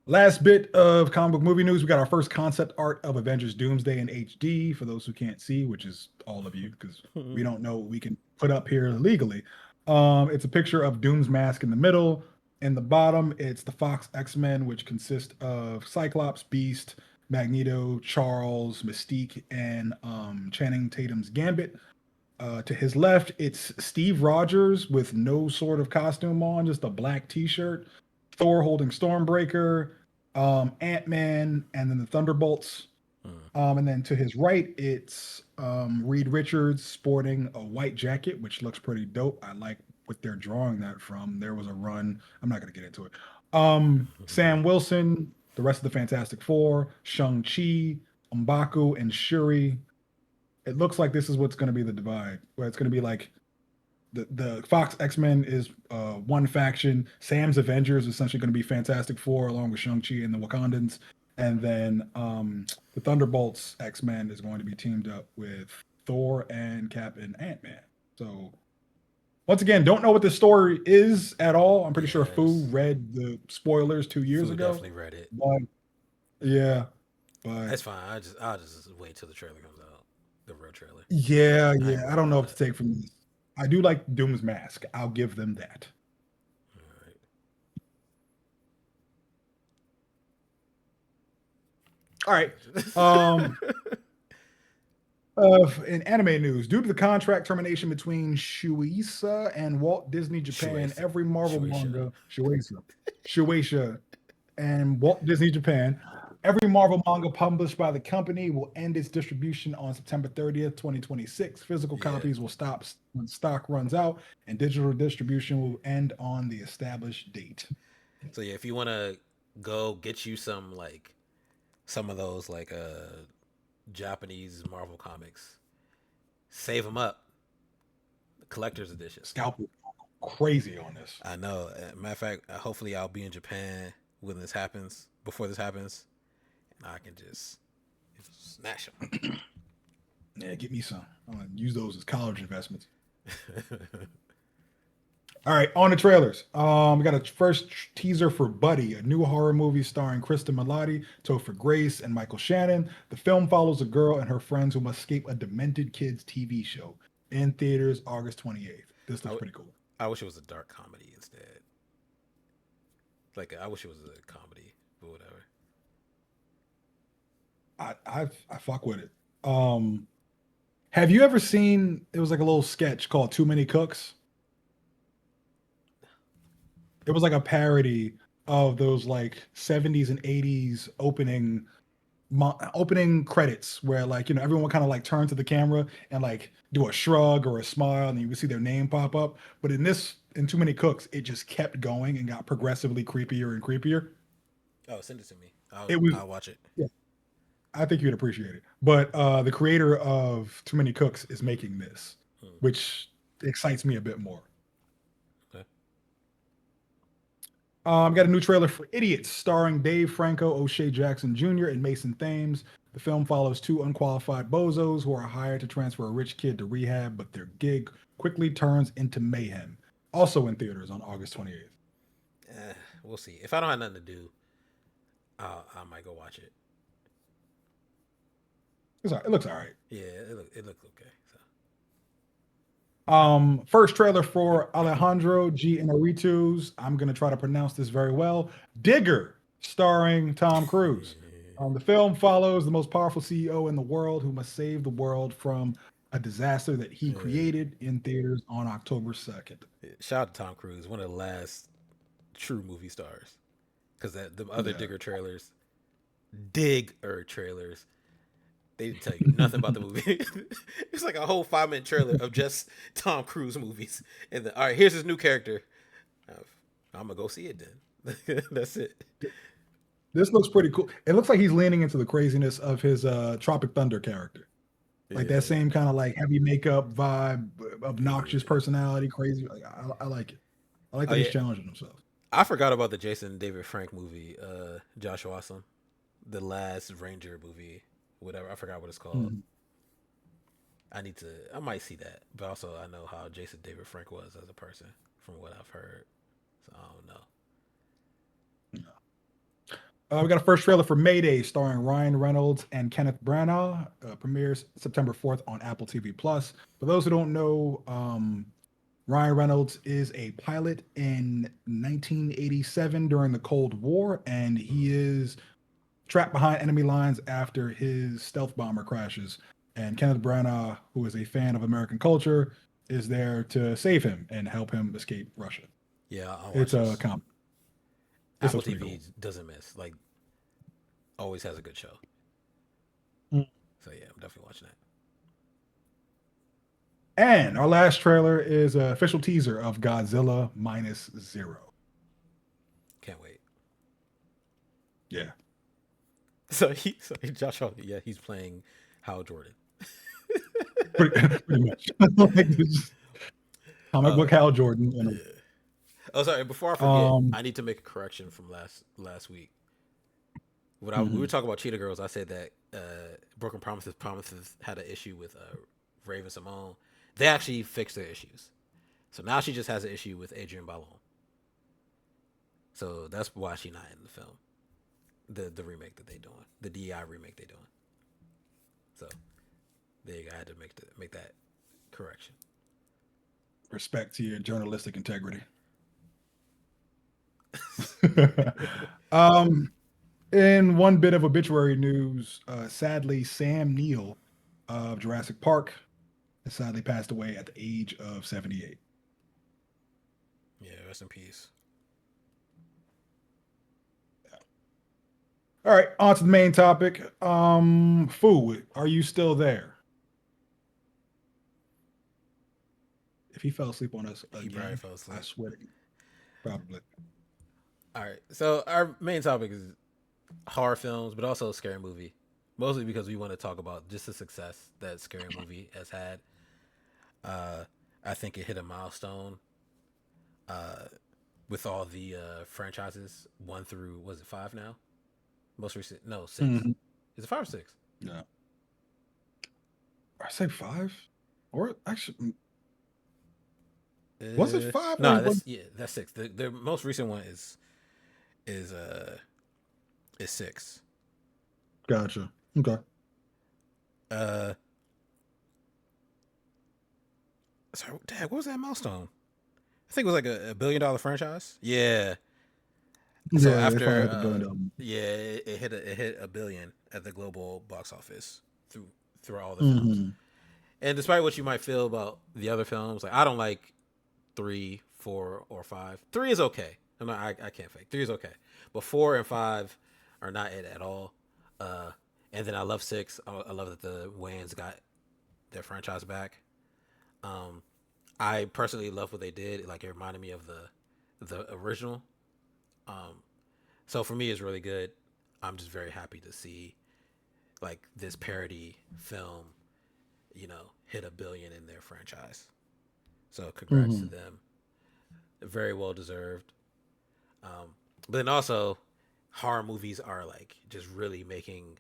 S3: Last bit of comic book movie news: we got our first concept art of Avengers Doomsday in HD. For those who can't see, which is all of you, because we don't know what we can put up here legally. It's a picture of Doom's mask in the middle. In the bottom, it's the Fox X-Men, which consist of Cyclops, Beast, Magneto, Charles, Mystique, and Channing Tatum's Gambit. To his left, it's Steve Rogers with no sort of costume on, just a black T-shirt. Thor holding Stormbreaker, Ant-Man, and then the Thunderbolts.
S1: Mhm.
S3: And then to his right, it's Reed Richards sporting a white jacket, which looks pretty dope. I like what they're drawing that from. There was a run. I'm not going to get into it. Sam Wilson, the rest of the Fantastic Four, Shang-Chi, M'Baku, and Shuri. It looks like this is what's going to be the divide, where it's going to be like the Fox X-Men is one faction. Sam's Avengers is essentially going to be Fantastic Four along with Shang-Chi and the Wakandans. And then the Thunderbolts X-Men is going to be teamed up with Thor and Cap and Ant-Man. So once again, don't know what the story is at all. I'm pretty sure Fu
S1: Yes.
S3: read the spoilers 2 years
S1: Food
S3: ago.
S1: definitely read it.
S3: But yeah, but
S1: That's fine. I'll just wait till the trailer comes out. The real trailer. I ain't
S3: yeah, I
S1: worried
S3: don't know
S1: about
S3: what to
S1: it.
S3: take from this. I do like Doom's mask. I'll give them that. All right. Um, in anime news, due to the contract termination between Shueisha and Walt Disney Japan,
S1: Shueisha.
S3: every Marvel
S1: Shueisha.
S3: manga, Shueisha and Walt Disney Japan, every Marvel manga published by the company will end its distribution on September 30th, 2026. Physical
S1: Yeah.
S3: copies will stop when stock runs out, and digital distribution will end on the established date.
S1: So yeah, if you want to go get you some of those Japanese Marvel comics, save them up. Collector's edition.
S3: Scalpel crazy on this.
S1: I know. Matter of fact, hopefully I'll be in Japan when this happens. Before this happens, and I can just snatch them.
S3: Yeah, get me some. I'm gonna use those as college investments. All right, on the trailers. We got a first teaser for Buddy, a new horror movie starring Kristen Milotti, Topher Grace, and Michael Shannon. The film follows a girl and her friends who must escape a demented kids TV show. In theaters, August 28th. This looks pretty cool.
S1: I wish it was a dark comedy instead. I wish it was a comedy, but whatever.
S3: I fuck with it. Have you ever seen? It was like a little sketch called Too Many Cooks. It was like a parody of those like 70s and 80s opening credits where like everyone would kind of like turn to the camera and like do a shrug or a smile and you would see their name pop up. But in Too Many Cooks, it just kept going and got progressively creepier and creepier.
S1: Oh, send it to me.
S3: It was
S1: I'll watch it.
S3: Yeah, I think you'd appreciate it. But the creator of Too Many Cooks is making this, which excites me a bit more.
S1: Okay.
S3: Got a new trailer for Idiots, starring Dave Franco, O'Shea Jackson Jr., and Mason Thames. The film follows two unqualified bozos who are hired to transfer a rich kid to rehab, but their gig quickly turns into mayhem. Also in theaters on August 28th.
S1: We'll see. If I don't have nothing to do, I might go watch it.
S3: It looks all right.
S1: Yeah, it looks okay.
S3: First trailer for Alejandro G. Inarritu's, I'm going to try to pronounce this very well, Digger, starring Tom Cruise. The film follows the most powerful CEO in the world who must save the world from a disaster that he created in theaters on October 2nd.
S1: Shout out to Tom Cruise, one of the last true movie stars. Because the other
S3: Yeah.
S1: digger trailers, they didn't tell you nothing about the movie. It's like a whole 5-minute trailer of just Tom Cruise movies. And then, all right, here's his new character. I'm going to go see it then. That's it.
S3: This looks pretty cool. It looks like he's leaning into the craziness of his Tropic Thunder character. Like that same kind of like heavy makeup vibe, obnoxious personality, crazy. Like, I like it. I like that he's challenging himself.
S1: I forgot about the Jason David Frank movie, Joshua Awesome, the last Ranger movie, whatever. I forgot what it's called. I might see that, but also I know how Jason David Frank was as a person from what I've heard, so I don't know.
S3: We got a first trailer for Mayday starring Ryan Reynolds and Kenneth Branagh. Premieres September 4th on Apple TV Plus. For those who don't know, Ryan Reynolds is a pilot in 1987 during the Cold War, and he is trapped behind enemy lines after his stealth bomber crashes. And Kenneth Branagh, who is a fan of American culture, is there to save him and help him escape Russia.
S1: Yeah,
S3: it's a comedy.
S1: Apple TV doesn't miss. Like, always has a good show. So yeah, I'm definitely watching that.
S3: And our last trailer is an official teaser of Godzilla -0.
S1: Can't wait.
S3: Yeah.
S1: So Joshua, yeah, he's playing Hal Jordan.
S3: pretty much. Like, comic book Hal Jordan.
S1: Yeah. Oh, sorry. Before I forget, I need to make a correction from last week. When we were talking about Cheetah Girls, I said that Broken Promises had an issue with Raven Simone. They actually fixed their issues, so now she just has an issue with Adrienne Balon. So that's why she's not in the film, the remake that they're doing, the DEI remake they're doing. So I had to make that correction.
S3: Respect to your journalistic integrity. In one bit of obituary news, sadly, Sam Neill of Jurassic Park has sadly passed away at the age of 78.
S1: Yeah, rest in peace.
S3: Yeah. All right, on to the main topic. Fu, are you still there? If he fell asleep on us again,
S1: he probably fell asleep.
S3: I swear to you, probably.
S1: All right, so our main topic is horror films, but also a scary movie. Mostly because we want to talk about just the success that Scary Movie has had. I think it hit a milestone with all the franchises 1 through, was it 5 now? Most recent, no, 6.
S3: Mm-hmm.
S1: Is it 5 or 6?
S3: Yeah. I say 5, or actually, was it 5?
S1: No, that's 6. The most recent one is 6.
S3: Gotcha. Okay.
S1: Sorry, Dad, what was that milestone? I think it was like a $1 billion franchise. Yeah. So after it hit $1 billion at the global box office through all the films. And despite what you might feel about the other films, like I don't like 3, 4, or 5. 3 is okay. I can't fake. 3 is okay, but 4 and 5 are not it at all. And then I love 6. I love that the Wayans got their franchise back. I personally love what they did. Like, it reminded me of the original. So for me, it's really good. I'm just very happy to see like this parody film, hit $1 billion in their franchise. So congrats to them. Very well deserved. But then also, horror movies are like just really making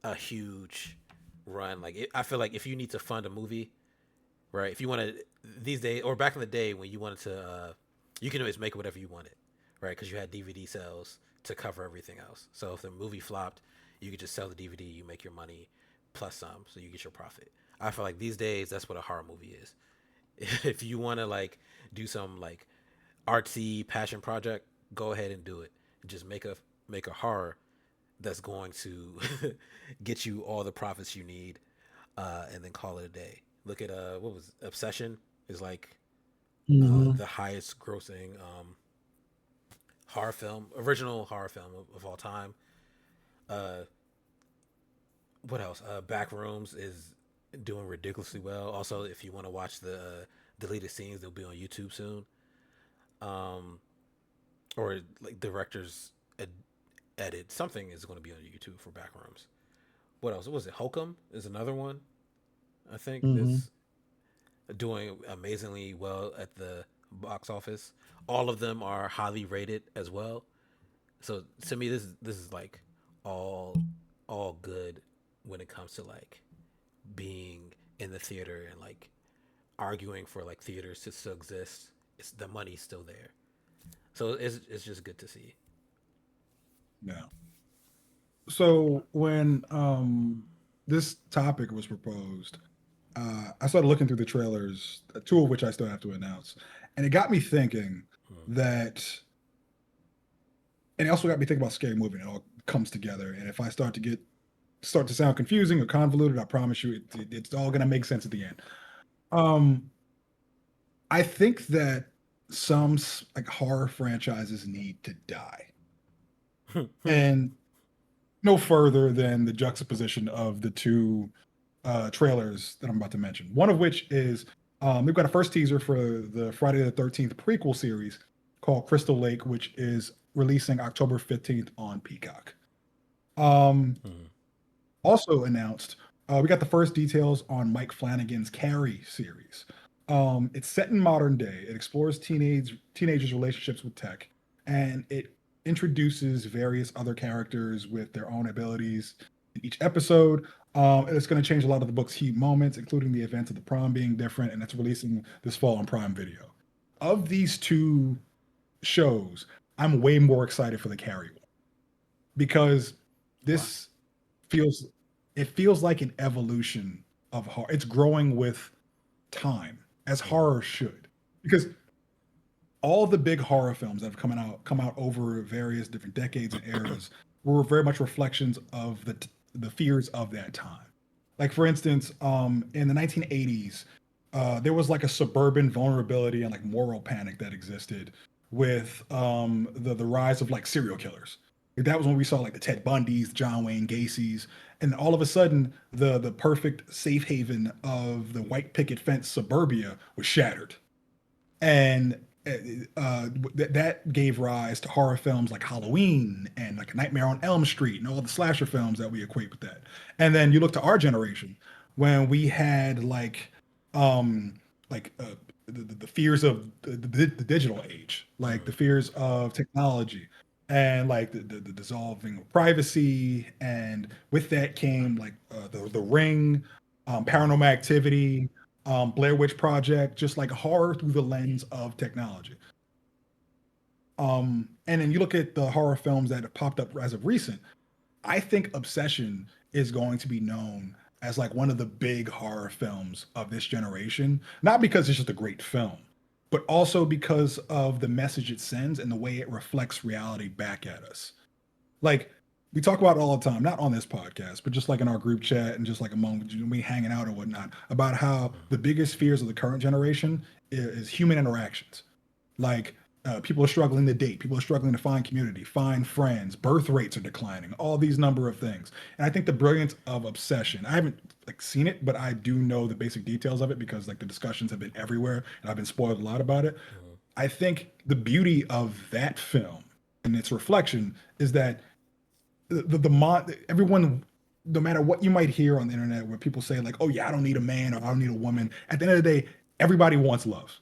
S1: a huge run. Like I feel like if you need to fund a movie, right? If you want to these days, or back in the day when you wanted to, you can always make whatever you wanted, right? Because you had DVD sales to cover everything else. So if the movie flopped, you could just sell the DVD, you make your money plus some, so you get your profit. I feel like these days that's what a horror movie is. If you want to like do some like artsy passion project, go ahead and do it. Just make a horror that's going to get you all the profits you need, and then call it a day. Look at what was Obsession is like
S3: Mhm.
S1: the highest grossing horror film, original horror film of all time. Uh, what else? Backrooms is doing ridiculously well. Also, if you want to watch the deleted scenes, they'll be on YouTube soon. Um, or like director's edit, something is going to be on YouTube for Backrooms. What else? What was it? Hokum is another one. I think
S3: Mhm.
S1: that's doing amazingly well at the box office. All of them are highly rated as well. So to me, this is like all all good when it comes to like being in the theater and like arguing for like theaters to still exist. It's the money's still there, so it's just good to see.
S3: Yeah. So when this topic was proposed, I started looking through the trailers, two of which I still have to announce, and it got me thinking
S1: Hmm.
S3: that, and it also got me thinking about scary movie. And it all comes together, and if I start to sound confusing or convoluted, I promise you, it's all gonna make sense at the end. Um, I think that some like horror franchises need to die, and no further than the juxtaposition of the two trailers that I'm about to mention. One of which is they've got a first teaser for the Friday the 13th prequel series called Crystal Lake, which is releasing October 15th on Peacock. Um,
S1: Hmm.
S3: Also announced, we got the first details on Mike Flanagan's Carrie series. It's set in modern day. It explores teenagers' relationships with tech, and it introduces various other characters with their own abilities in each episode. And it's going to change a lot of the book's key moments, including the events of the prom being different, and it's releasing this fall on Prime Video. Of these two shows, I'm way more excited for the Carrie one because
S1: Why?
S3: this feels it feels like an evolution of horror. It's growing with time, as
S1: Hmm.
S3: horror should. Because all the big horror films that have come out over various different decades and eras were very much reflections of the fears of that time. Like for instance, in the 1980s, there was like a suburban vulnerability and like moral panic that existed with the rise of like serial killers. Like, that was when we saw like the Ted Bundys, the John Wayne Gacy's, and all of a sudden the perfect safe haven of the white picket fence suburbia was shattered, and that gave rise to horror films like Halloween and like Nightmare on Elm Street and all the slasher films that we equate with that. And then you look to our generation when we had um like the fears of the digital age, like the
S1: Hmm.
S3: fears of technology, and like the dissolving of privacy, and with that came like the Ring, Paranormal Activity, Blair Witch Project, just like horror through the lens of technology. And then you look at the horror films that have popped up as of recent. I think Obsession is going to be known as like one of the big horror films of this generation, not because it's just a great film, but also because of the message it sends and the way it reflects reality back at us. Like we talk about it all the time, not on this podcast, but just like in our group chat and just like among we hanging out and whatnot, about how
S1: Hmm.
S3: the biggest fears of the current generation is human interactions. Like people are struggling to date, people are struggling to find community, find friends, birth rates are declining, all these number of things. And I think the brilliance of Obsession, I haven't like seen it, but I do know the basic details of it because like the discussions have been everywhere and I've been spoiled a lot about it.
S1: Hmm.
S3: I think the beauty of that film and its reflection is that everyone, no matter what you might hear on the internet where people say like, oh yeah, I don't need a man or I don't need a woman, at the end of the day, everybody wants love.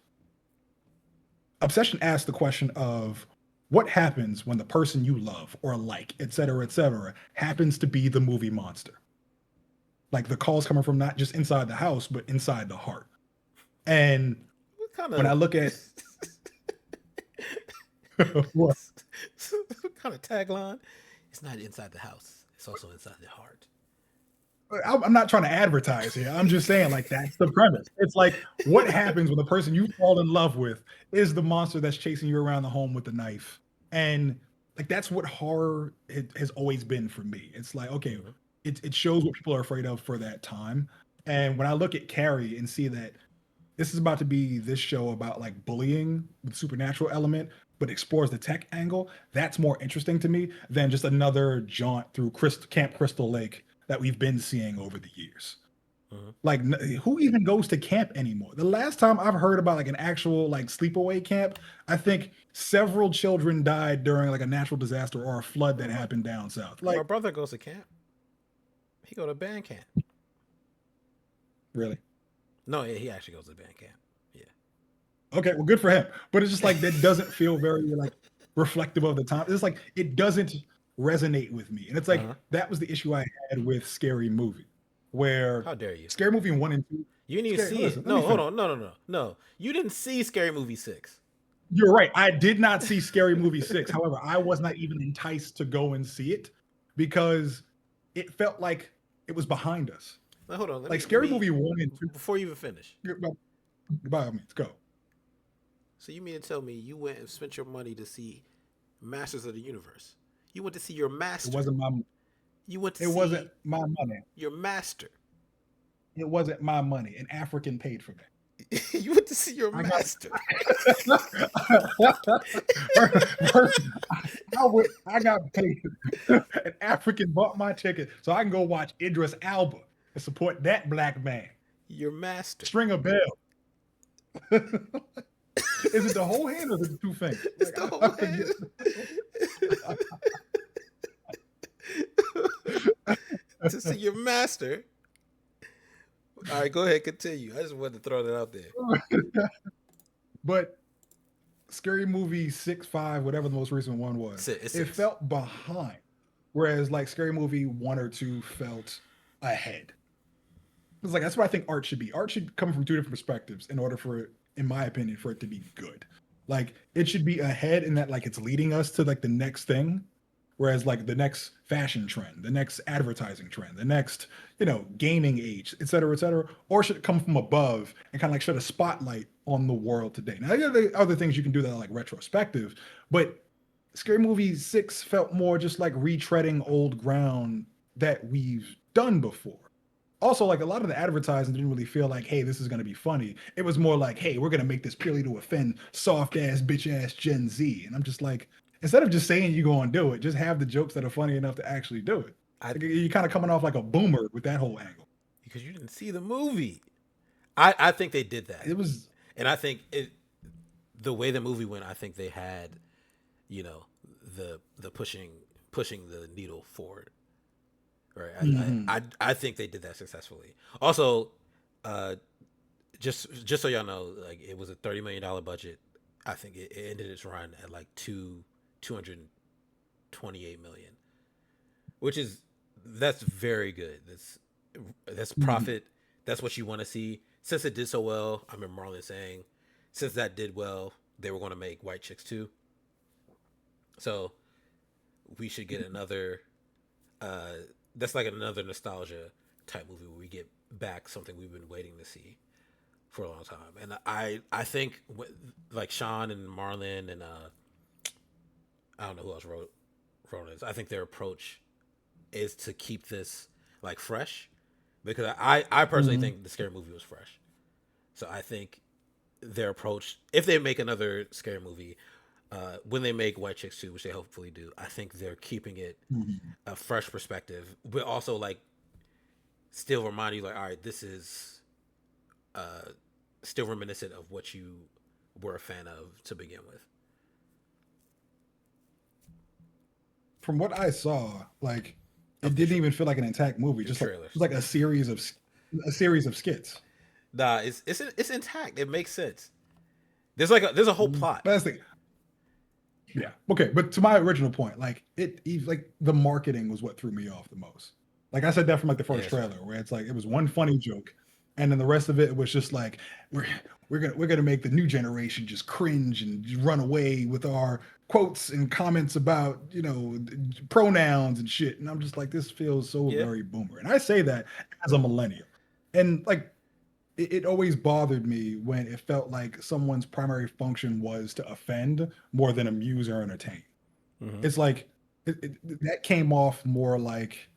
S3: Obsession asks the question of what happens when the person you love or like, et cetera, happens to be the movie monster. Like the calls coming from not just inside the house, but inside the heart. And
S1: What kind
S3: when I
S1: of
S3: look at what
S1: what kind of tagline? It's not inside the house. It's also inside the heart.
S3: I'm not trying to advertise here. I'm just saying, like, that's the premise. It's like, what happens when the person you fall in love with is the monster that's chasing you around the home with the knife? And like, that's what horror has always been for me. It's like, okay,
S1: Hmm.
S3: it shows what people are afraid of for that time, And when I look at Carrie and see that this is about to be this show about like bullying with supernatural element, but explores the tech angle, that's more interesting to me than just another jaunt through Camp Crystal Lake that we've been seeing over the years. Like, who even goes to camp anymore? The last time I've heard about like an actual like sleepaway camp, I think several children died during like a natural disaster or a flood that happened down south.
S1: My
S3: Like,
S1: brother goes to camp. He go to band camp.
S3: really?
S1: No, he actually goes to band camp. Yeah.
S3: Okay, well, good for him. But it's just like that doesn't feel very like reflective of the time. It's like it doesn't resonate with me, and it's like that was the issue I had with Scary Movie, where
S1: How dare you?
S3: Scary Movie 1 and 2.
S1: You didn't even see
S3: listen,
S1: it. No, hold on. No. You didn't see Scary Movie 6.
S3: You're right. I did not see Scary Movie 6. However, I was not even enticed to go and see it because it felt like it was behind us.
S1: Now, hold on.
S3: Like Scary Movie 1 and 2.
S1: Before you even finish.
S3: By all means, go.
S1: So you mean to tell me you went and spent your money to see Masters of the Universe? You went to see your master.
S3: It wasn't my.
S1: You went to
S3: It
S1: see
S3: wasn't my money.
S1: your master.
S3: It wasn't my money. An African paid for me.
S1: You went to see your master.
S3: I got paid. An African bought my ticket so I can go watch Idris Elba and support that black man.
S1: Your master.
S3: String a bell. Is it the whole hand or the two fingers?
S1: It's the whole hand. To see your master. All right, go ahead, continue. I just wanted to throw that out there.
S3: But Scary Movie 6, 5, whatever the most recent one was,
S1: It's
S3: it
S1: 6.
S3: felt behind. Whereas like Scary Movie 1 or 2 felt ahead. It's like that's what I think art should be. Art should come from two different perspectives in order for it, in my opinion, for it to be good. Like it should be ahead in that like it's leading us to like the next thing. Whereas like the next fashion trend, the next advertising trend, the next, gaming age, et cetera, or should it come from above and kind of like shed a spotlight on the world today? Now, there are other things you can do that are like retrospective, but Scary Movie 6 felt more just like retreading old ground that we've done before. Also, like a lot of the advertising didn't really feel like, hey, this is going to be funny. It was more like, hey, we're going to make this purely to offend soft ass, bitch ass Gen Z. And I'm just like, instead of just saying you're going to do it, just have the jokes that are funny enough to actually do it. You're kind of coming off like a boomer with that whole angle.
S1: Because you didn't see the movie. I think they did that.
S3: It was,
S1: and I think the way the movie went, I think they had, the pushing the needle forward. Right. I think they did that successfully. Also, just so y'all know, like it was a $30 million budget. I think it ended its run at like 228 million, that's very good. That's profit. That's what you want to see. Since it did so well, I remember Marlon saying, since that did well, they were going to make White Chicks 2. So we should get another. That's like another nostalgia type movie where we get back something we've been waiting to see for a long time. And I think like Sean and Marlon and I don't know who else wrote this. I think their approach is to keep this like fresh, because I personally think the Scary Movie was fresh. So I think their approach, if they make another Scary Movie, when they make White Chicks 2, which they hopefully do, I think they're keeping it a fresh perspective, but also like still remind you like, all right, this is still reminiscent of what you were a fan of to begin with.
S3: from what I saw, like it didn't even feel like an intact movie, just like, it was like a series of skits.
S1: Nah, it's intact. It makes sense. There's a whole plot.
S3: But that's the yeah. Okay, but to my original point, like like the marketing was what threw me off the most. Like I said that from like the first trailer, where it's like it was one funny joke, and then the rest of it was just like we're gonna make the new generation just cringe and just run away with our quotes and comments about pronouns and shit. And I'm just like, this feels so very boomer. And I say that as a millennial, and like it always bothered me when it felt like someone's primary function was to offend more than amuse or entertain. Mm-hmm. It's like that came off more like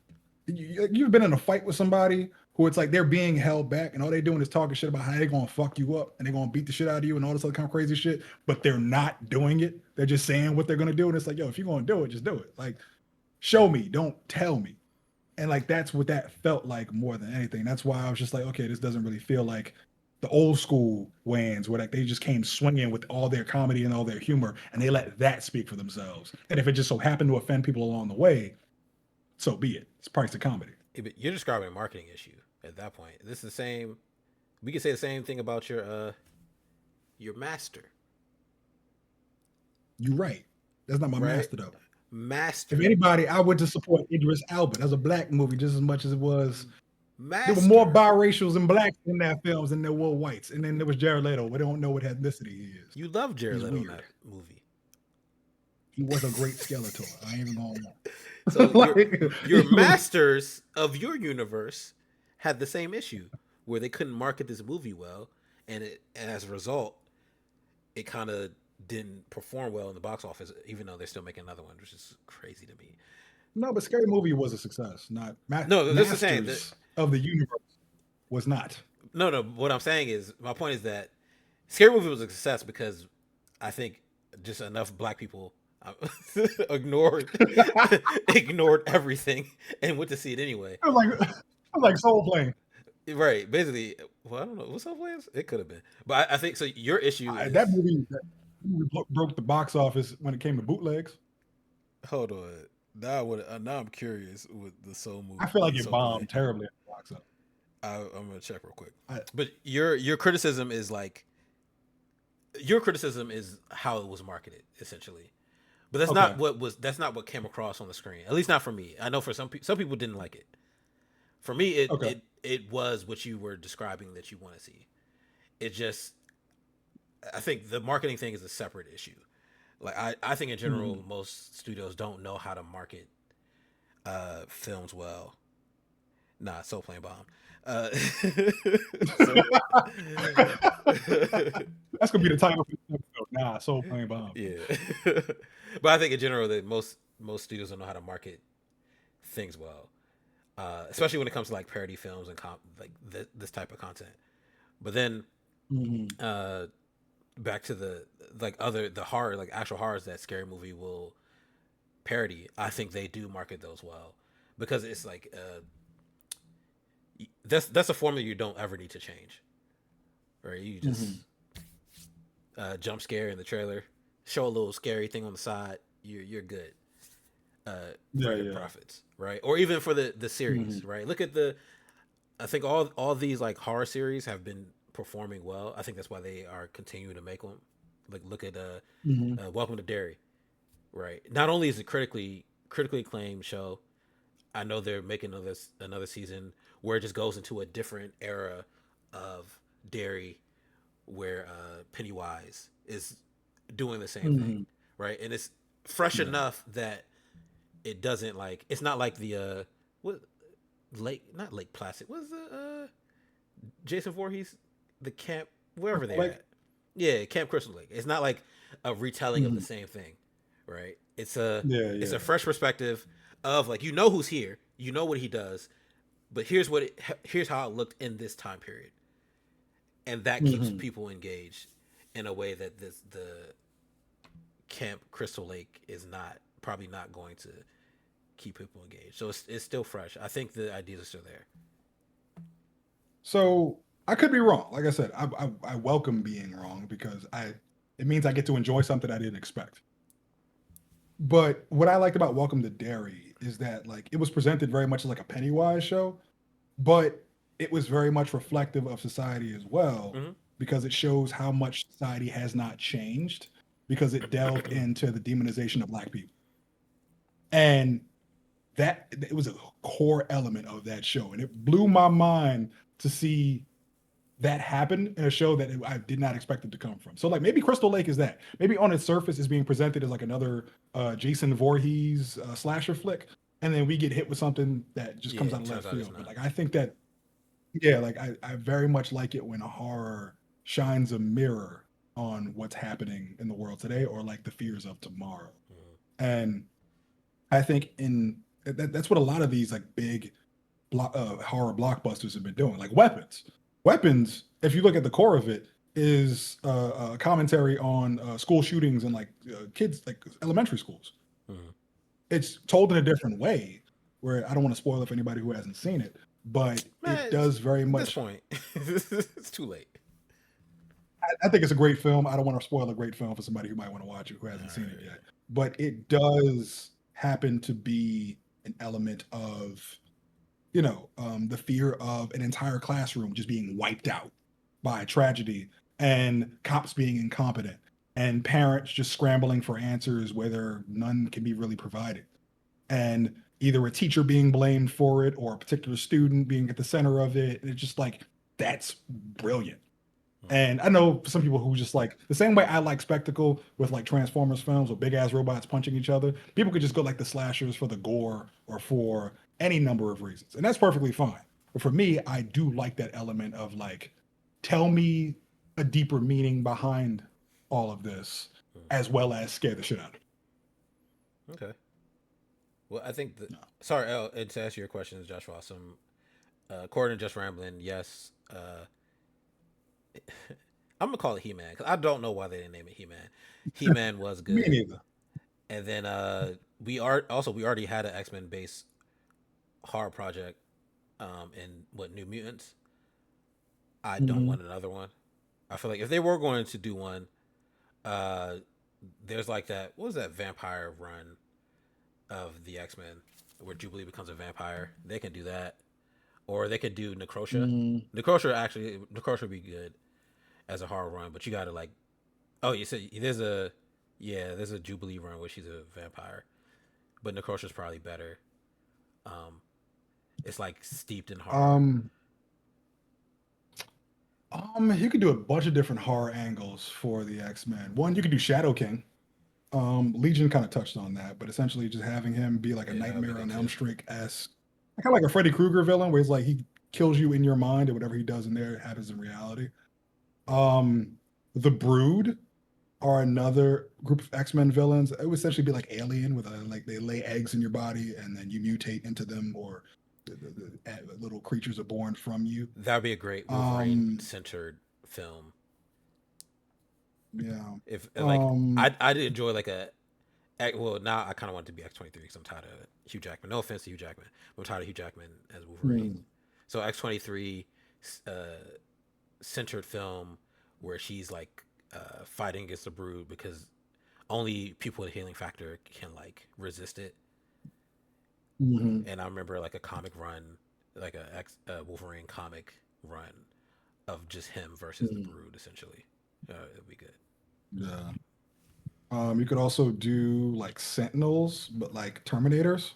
S3: you've been in a fight with somebody who it's like they're being held back and all they're doing is talking shit about how they're gonna fuck you up and they're gonna beat the shit out of you and all this other kind of crazy shit, but they're not doing it. They're just saying what they're gonna do. And it's like, yo, if you're gonna do it, just do it. Like, show me, don't tell me. And like that's what that felt like more than anything. That's why I was just like, okay, this doesn't really feel like the old school Wayans, where like they just came swinging with all their comedy and all their humor, and they let that speak for themselves. And if it just so happened to offend people along the way, so be it. It's price of comedy.
S1: Yeah, but you're describing a marketing issue at that point. This is the same. We could say the same thing about your master.
S3: You're right. That's not my
S1: Right?
S3: master though.
S1: Master.
S3: If anybody, I went to support Idris Elba. That's a black movie just as much as it was.
S1: Master.
S3: There were more biracials and blacks in that films than there were whites. And then there was Jared Leto. We don't know what ethnicity he is.
S1: You love Jared
S3: He's
S1: Leto in
S3: weird.
S1: that movie.
S3: He was a great Skeletor. I ain't even gonna lie.
S1: So
S3: Like,
S1: your masters of your universe had the same issue where they couldn't market this movie well, and as a result, it kind of didn't perform well in the box office, even though they're still making another one, which is crazy to me.
S3: No, but Scary Movie was a success. Not
S1: No, that's the same.
S3: Masters of the Universe was not.
S1: No. What I'm saying is, my point is that Scary Movie was a success because I think just enough black people ignored ignored everything and went to see it anyway.
S3: It was like Soul Plane.
S1: Right, basically. Well, I don't know what's up, Lance. It could have been, but I think so. Your issue is
S3: That movie broke the box office when it came to bootlegs.
S1: Hold on. Now I'm curious with the Soul movie.
S3: I feel like it
S1: Soul
S3: bombed
S1: movie.
S3: terribly at the box office.
S1: I'm gonna check real quick. But your criticism is like your criticism is how it was marketed, essentially. But that's not what came across on the screen. At least not for me. I know for some people didn't like it. For me, it was what you were describing that you want to see. It just, I think the marketing thing is a separate issue. Like I think in general, most studios don't know how to market films well. Nah, Soul Plane bomb.
S3: That's gonna be the title for the episode. Nah, Soul Plane bomb.
S1: Yeah, but I think in general that most studios don't know how to market things well, especially when it comes to like parody films and this type of content. But then, back to the horror, like actual horrors that Scary Movie will parody. I think they do market those well because it's like that's a formula you don't ever need to change, right? You just jump scare in the trailer, show a little scary thing on the side, you're good. Profits, right? Or even for the series, right? Look at I think all these like horror series have been performing well. I think that's why they are continuing to make them. Like look at Welcome to Derry, right? Not only is it critically acclaimed show, I know they're making another season where it just goes into a different era of Derry, where Pennywise is doing the same thing, right? And it's fresh enough that it doesn't like it's not like the not Lake Placid. What's the Jason Voorhees, the camp wherever they're at? Yeah, Camp Crystal Lake. It's not like a retelling of the same thing, right? It's a fresh perspective of like you know who's here, you know what he does, but here's how it looked in this time period, and that keeps people engaged in a way that the Camp Crystal Lake is probably not going to keep people engaged. So it's still fresh. I think the ideas are still there.
S3: So I could be wrong. Like I said, I welcome being wrong because it means I get to enjoy something I didn't expect. But what I liked about Welcome to Derry is that like it was presented very much as like a Pennywise show, but it was very much reflective of society as well because it shows how much society has not changed because it delved into the demonization of Black people. And that it was a core element of that show. And it blew my mind to see that happen in a show that I did not expect it to come from. So like maybe Crystal Lake is that. Maybe on its surface is being presented as like another Jason Voorhees slasher flick. And then we get hit with something that just comes out of left field. But like I think that, like I very much like it when a horror shines a mirror on what's happening in the world today or like the fears of tomorrow. And I think that's what a lot of these like big horror blockbusters have been doing, like Weapons. Weapons, if you look at the core of it, is a commentary on school shootings and like kids, like elementary schools.
S1: Mhm.
S3: It's told in a different way, where I don't want to spoil it for anybody who hasn't seen it, but
S1: Man,
S3: it does very
S1: at this
S3: much.
S1: point, it's too late.
S3: I think it's a great film. I don't want to spoil a great film for somebody who might want to watch it who hasn't seen it yet. But it does happen to be an element of, the fear of an entire classroom just being wiped out by a tragedy, and cops being incompetent, and parents just scrambling for answers whether none can be really provided, and either a teacher being blamed for it or a particular student being at the center of it. And it's just like, that's brilliant. And I know some people who just like the same way I like spectacle with like Transformers films with big ass robots punching each other. People could just go like the slashers for the gore or for any number of reasons, and that's perfectly fine. But for me, I do like that element of like, tell me a deeper meaning behind all of this, as well as scare the shit out of me.
S1: Okay. Well, I think that. Sorry, and to answer your question, Joshua. According to Just Rambling, yes. I'm gonna call it He Man because I don't know why they didn't name it He Man. He Man was
S3: Me
S1: good,
S3: neither.
S1: and then we already had an X Men based horror project, in what New Mutants. I don't want another one. I feel like if they were going to do one, uh, there's like that. What was that vampire run of the X Men where Jubilee becomes a vampire? They can do that, or they could do Necrosha.
S3: Mm,
S1: Necrosha would be good as a horror run, but you gotta like, oh, you said there's a Jubilee run where she's a vampire, but Necrosha's probably better. Um, it's like steeped in horror.
S3: um, you could do a bunch of different horror angles for the X-Men. One, you could do Shadow King. Legion kind of touched on that, but essentially just having him be like a
S1: Yeah, that would be
S3: Nightmare on
S1: good
S3: Elm
S1: too.
S3: Street esque, kind of like a Freddy Krueger villain, where he's like he kills you in your mind, and whatever he does in there happens in reality. Um, the Brood are another group of X-Men villains. It would essentially be like Alien, with like they lay eggs in your body and then you mutate into them, or the little creatures are born from you.
S1: That would be a great Wolverine
S3: Um,
S1: centered film.
S3: yeah.
S1: If like
S3: Um,
S1: I did enjoy like well, now I kind of want it to be X-23 because I'm tired of Hugh Jackman. No offense to Hugh Jackman, but I'm tired of Hugh Jackman as Wolverine.
S3: hmm,
S1: So X-23 uh, centered film where she's like fighting against the Brood because only people with a healing factor can like resist it.
S3: mhm,
S1: And I remember like a comic run, like Wolverine comic run of just him versus the
S3: mhm,
S1: Brood essentially. It'd be good.
S3: yeah. You could also do like Sentinels, but like Terminators,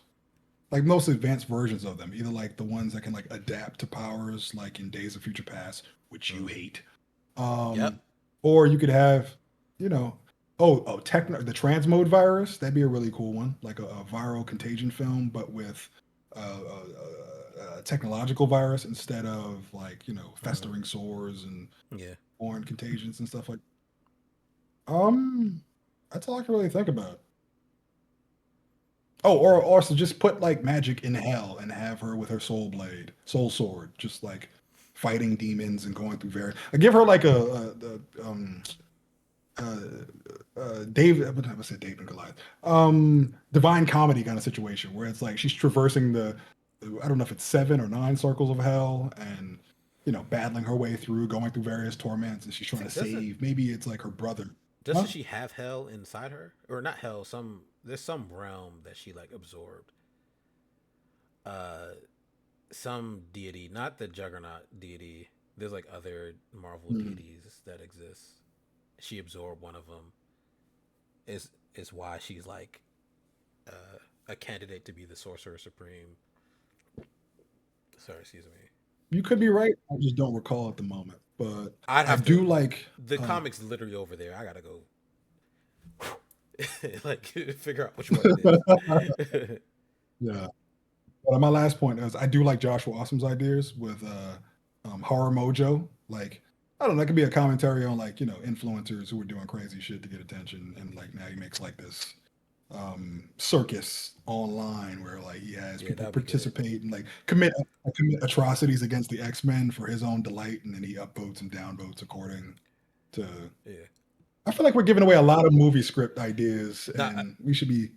S3: like most advanced versions of them, either like the ones that can like adapt to powers, like in Days of Future Past, which you
S1: Mm.
S3: hate.
S1: Yep.
S3: Um, or you could have, you know, techno the transmode virus. That'd be a really cool one, like a viral contagion film, but with a technological virus instead of like
S1: Mm.
S3: festering sores and
S1: Yeah.
S3: foreign contagions and stuff like. Um, that's all I can really think about. Oh, or
S1: Okay.
S3: also just put like magic in hell and have her with her soul sword, just like fighting demons and going through various. Give her like uh, David. What did I say? David and Goliath. Divine comedy kind of situation where it's like she's traversing I don't know if it's 7 or 9 circles of hell, and battling her way through, going through various torments, and she's trying to
S1: Doesn't
S3: save. Maybe it's like her brother.
S1: doesn't
S3: Huh?
S1: she have hell inside her, or not hell? There's some realm that she like absorbed. Uh, some deity, not the Juggernaut deity. There's like other Marvel
S3: Hmm.
S1: deities that exist. She absorbed one of them. Is why she's like a candidate to be the Sorcerer Supreme. Sorry, excuse me.
S3: You could be right. I just don't recall at the moment. But
S1: I'd
S3: I
S1: have to.
S3: do like.
S1: The comic's literally over there. I gotta go like figure out which one it is.
S3: Yeah. But my last point is I do like Joshua Awesome's ideas with Horror Mojo. Like, I don't know, that could be a commentary on like, influencers who are doing crazy shit to get attention. And like now he makes like this circus online where like he has
S1: Yeah,
S3: people
S1: that'd be good.
S3: participate and like commit atrocities against the X-Men for his own delight, and then he upvotes and downvotes according to.
S1: Yeah.
S3: I feel like we're giving away a lot of movie script ideas,
S1: No,
S3: and we should be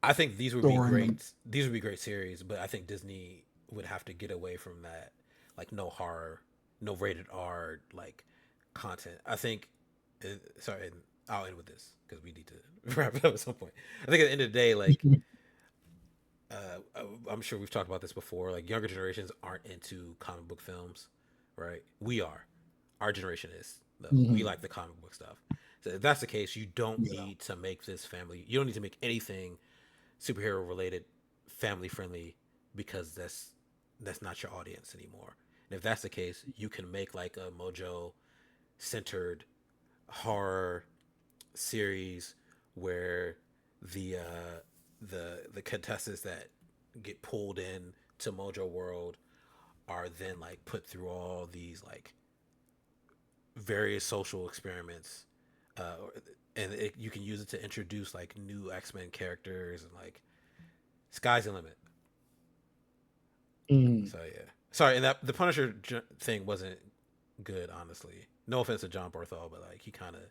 S1: I think these would be
S3: storing them.
S1: great. These would be great series, but I think Disney would have to get away from that, like no horror, no rated R like content. I think. Sorry, and I'll end with this because we need to wrap it up at some point. I think at the end of the day, like I'm sure we've talked about this before. Like younger generations aren't into comic book films, right? We are. Our generation is. Though. We
S3: Mhm.
S1: like the comic book stuff. So if that's the case, you don't
S3: Yeah.
S1: need to make this family. You don't need to make anything superhero related family friendly because that's not your audience anymore. And if that's the case, you can make like a Mojo centered horror series where the contestants that get pulled in to Mojo World are then like put through all these like various social experiments, uh, and you can use it to introduce like new X-Men characters and like sky's the limit.
S3: Mm.
S1: So yeah, sorry, and that the Punisher thing wasn't good, honestly. No offense to John Barthol, but like he kind of,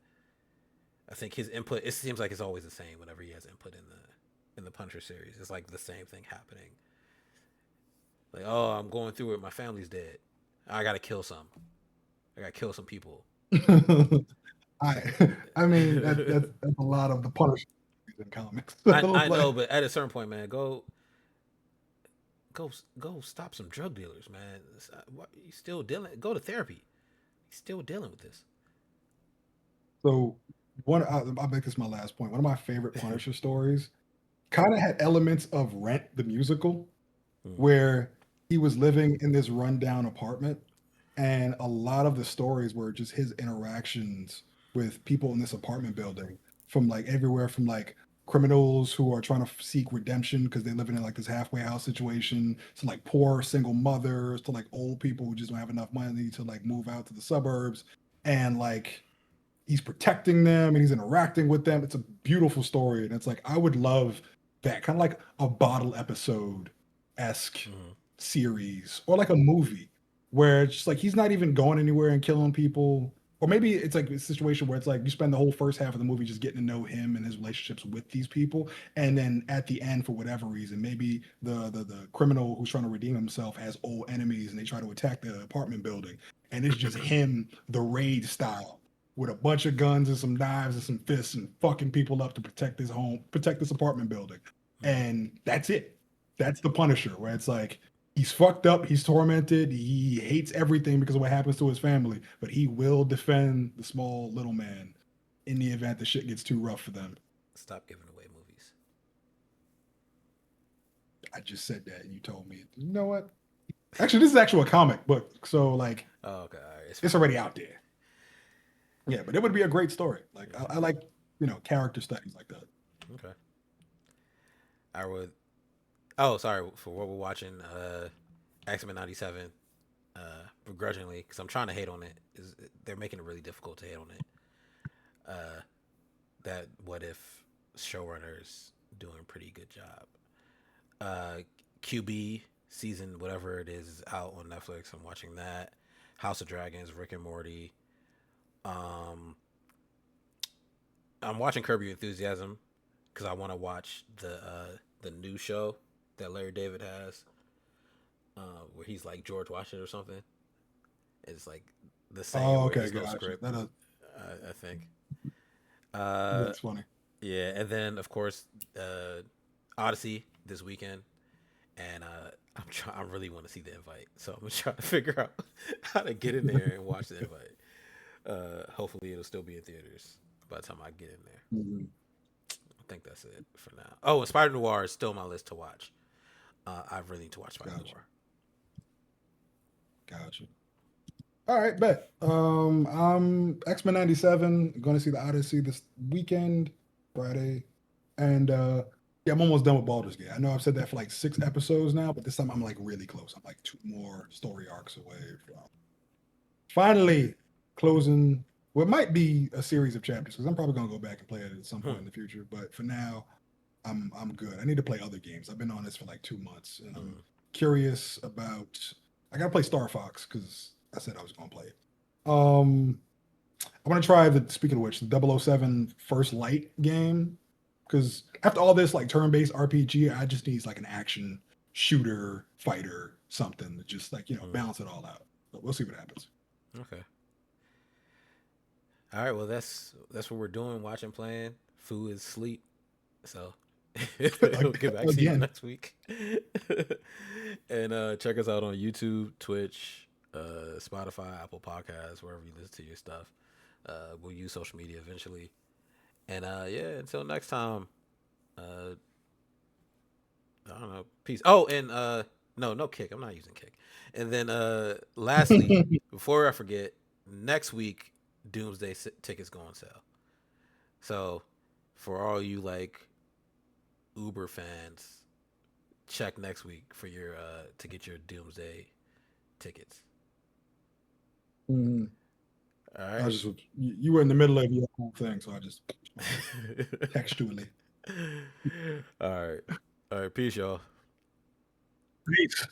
S1: I think his input. It seems like it's always the same whenever he has input in the Punisher series. It's like the same thing happening. Like, oh, I'm going through it. My family's dead. I gotta kill some. I gotta kill some people.
S3: I I mean that's a lot of the Punisher in comics.
S1: I
S3: Like,
S1: know, but at a certain point, man, go stop some drug dealers, man. You still dealing? Go to therapy. He's still dealing with this.
S3: so I'll make this my last point. One of my favorite Punisher stories kind of had elements of Rent the musical,
S1: Mm,
S3: where he was living in this rundown apartment, and a lot of the stories were just his interactions with people in this apartment building, from like everywhere from like criminals who are trying to seek redemption because they're living in like this halfway house situation, to like poor single mothers, to like old people who just don't have enough money to like move out to the suburbs, and like he's protecting them and he's interacting with them. It's a beautiful story, and it's like I would love that kind of like a bottle episode esque
S1: mm,
S3: series, or like a movie where it's just like he's not even going anywhere and killing people. Or maybe it's like a situation where it's like you spend the whole first half of the movie just getting to know him and his relationships with these people, and then at the end, for whatever reason, maybe the criminal who's trying to redeem himself has old enemies and they try to attack the apartment building, and it's just him, the raid style, with a bunch of guns and some knives and some fists and fucking people up to protect his home, protect this apartment building.
S1: mm.
S3: And that's it. That's the Punisher, where it's like he's fucked up, he's tormented, he hates everything because of what happens to his family, but he will defend the small little man in the event the shit gets too rough for them.
S1: Stop giving away movies.
S3: I just said that and you told me, you know what? Actually, this is actually a comic book, so like
S1: Oh, okay, all right, it's
S3: it's
S1: fine.
S3: already out there. Yeah, but it would be a great story. Like I like, character studies like that.
S1: Okay, I would. Oh, sorry for what we're watching. X-Men '97. Begrudgingly, because I'm trying to hate on it. Is they're making it really difficult to hate on it. Uh, that what if showrunners doing a pretty good job. Uh, QB season whatever it is out on Netflix. I'm watching that. House of Dragons, Rick and Morty. Um, I'm watching Curb Your Enthusiasm because I want to watch the new show that Larry David has, where he's like George Washington or something. It's like the same
S3: Oh,
S1: where
S3: okay,
S1: there's no
S3: gotcha.
S1: script. I think. Uh,
S3: That's funny.
S1: yeah, and then of course, Odyssey this weekend, and I'm trying. I really want to see the invite, so I'm gonna try to figure out how to get in there and watch the invite. Hopefully, it'll still be in theaters by the time I get in there.
S3: Mhm.
S1: I think that's it for now. Oh, and Spider Noir is still on my list to watch. I really need to watch Spider
S3: Gotcha,
S1: Noir.
S3: gotcha. All right, bet. I'm X-Men 97. Going to see the Odyssey this weekend, Friday. And yeah, I'm almost done with Baldur's Gate. I know I've said that for like 6 episodes now, but this time I'm like really close. I'm like two more story arcs away from finally closing what might be a series of chapters, because I'm probably gonna go back and play it at some point
S1: Hmm.
S3: in the future. But for now, I'm good. I need to play other games. I've been on this for like 2 months, and I'm
S1: Mm.
S3: curious about. I gotta play Star Fox because I said I was gonna play it. Um, I want to try the. Speaking of which, the 007 First Light game, because after all this like turn-based RPG, I just need like an action shooter fighter something to just like balance it all out. But we'll see what happens.
S1: Okay. All right. Well, that's what we're doing. Watching, playing. Food is sleep. So we'll get back to you
S3: Again,
S1: next week. And check us out on YouTube, Twitch, Spotify, Apple Podcasts, wherever you listen to your stuff. We'll use social media eventually. And yeah, until next time. Uh, I don't know. Peace. Oh, and no kick. I'm not using kick. And then lastly, before I forget, next week Doomsday tickets go on sale. So for all you like Uber fans, check next week for your to get your Doomsday tickets.
S3: Mhm.
S1: All
S3: I
S1: right.
S3: just you were in the middle of your whole thing, so I just textually.
S1: All right. All right. Peace, y'all.
S3: Peace.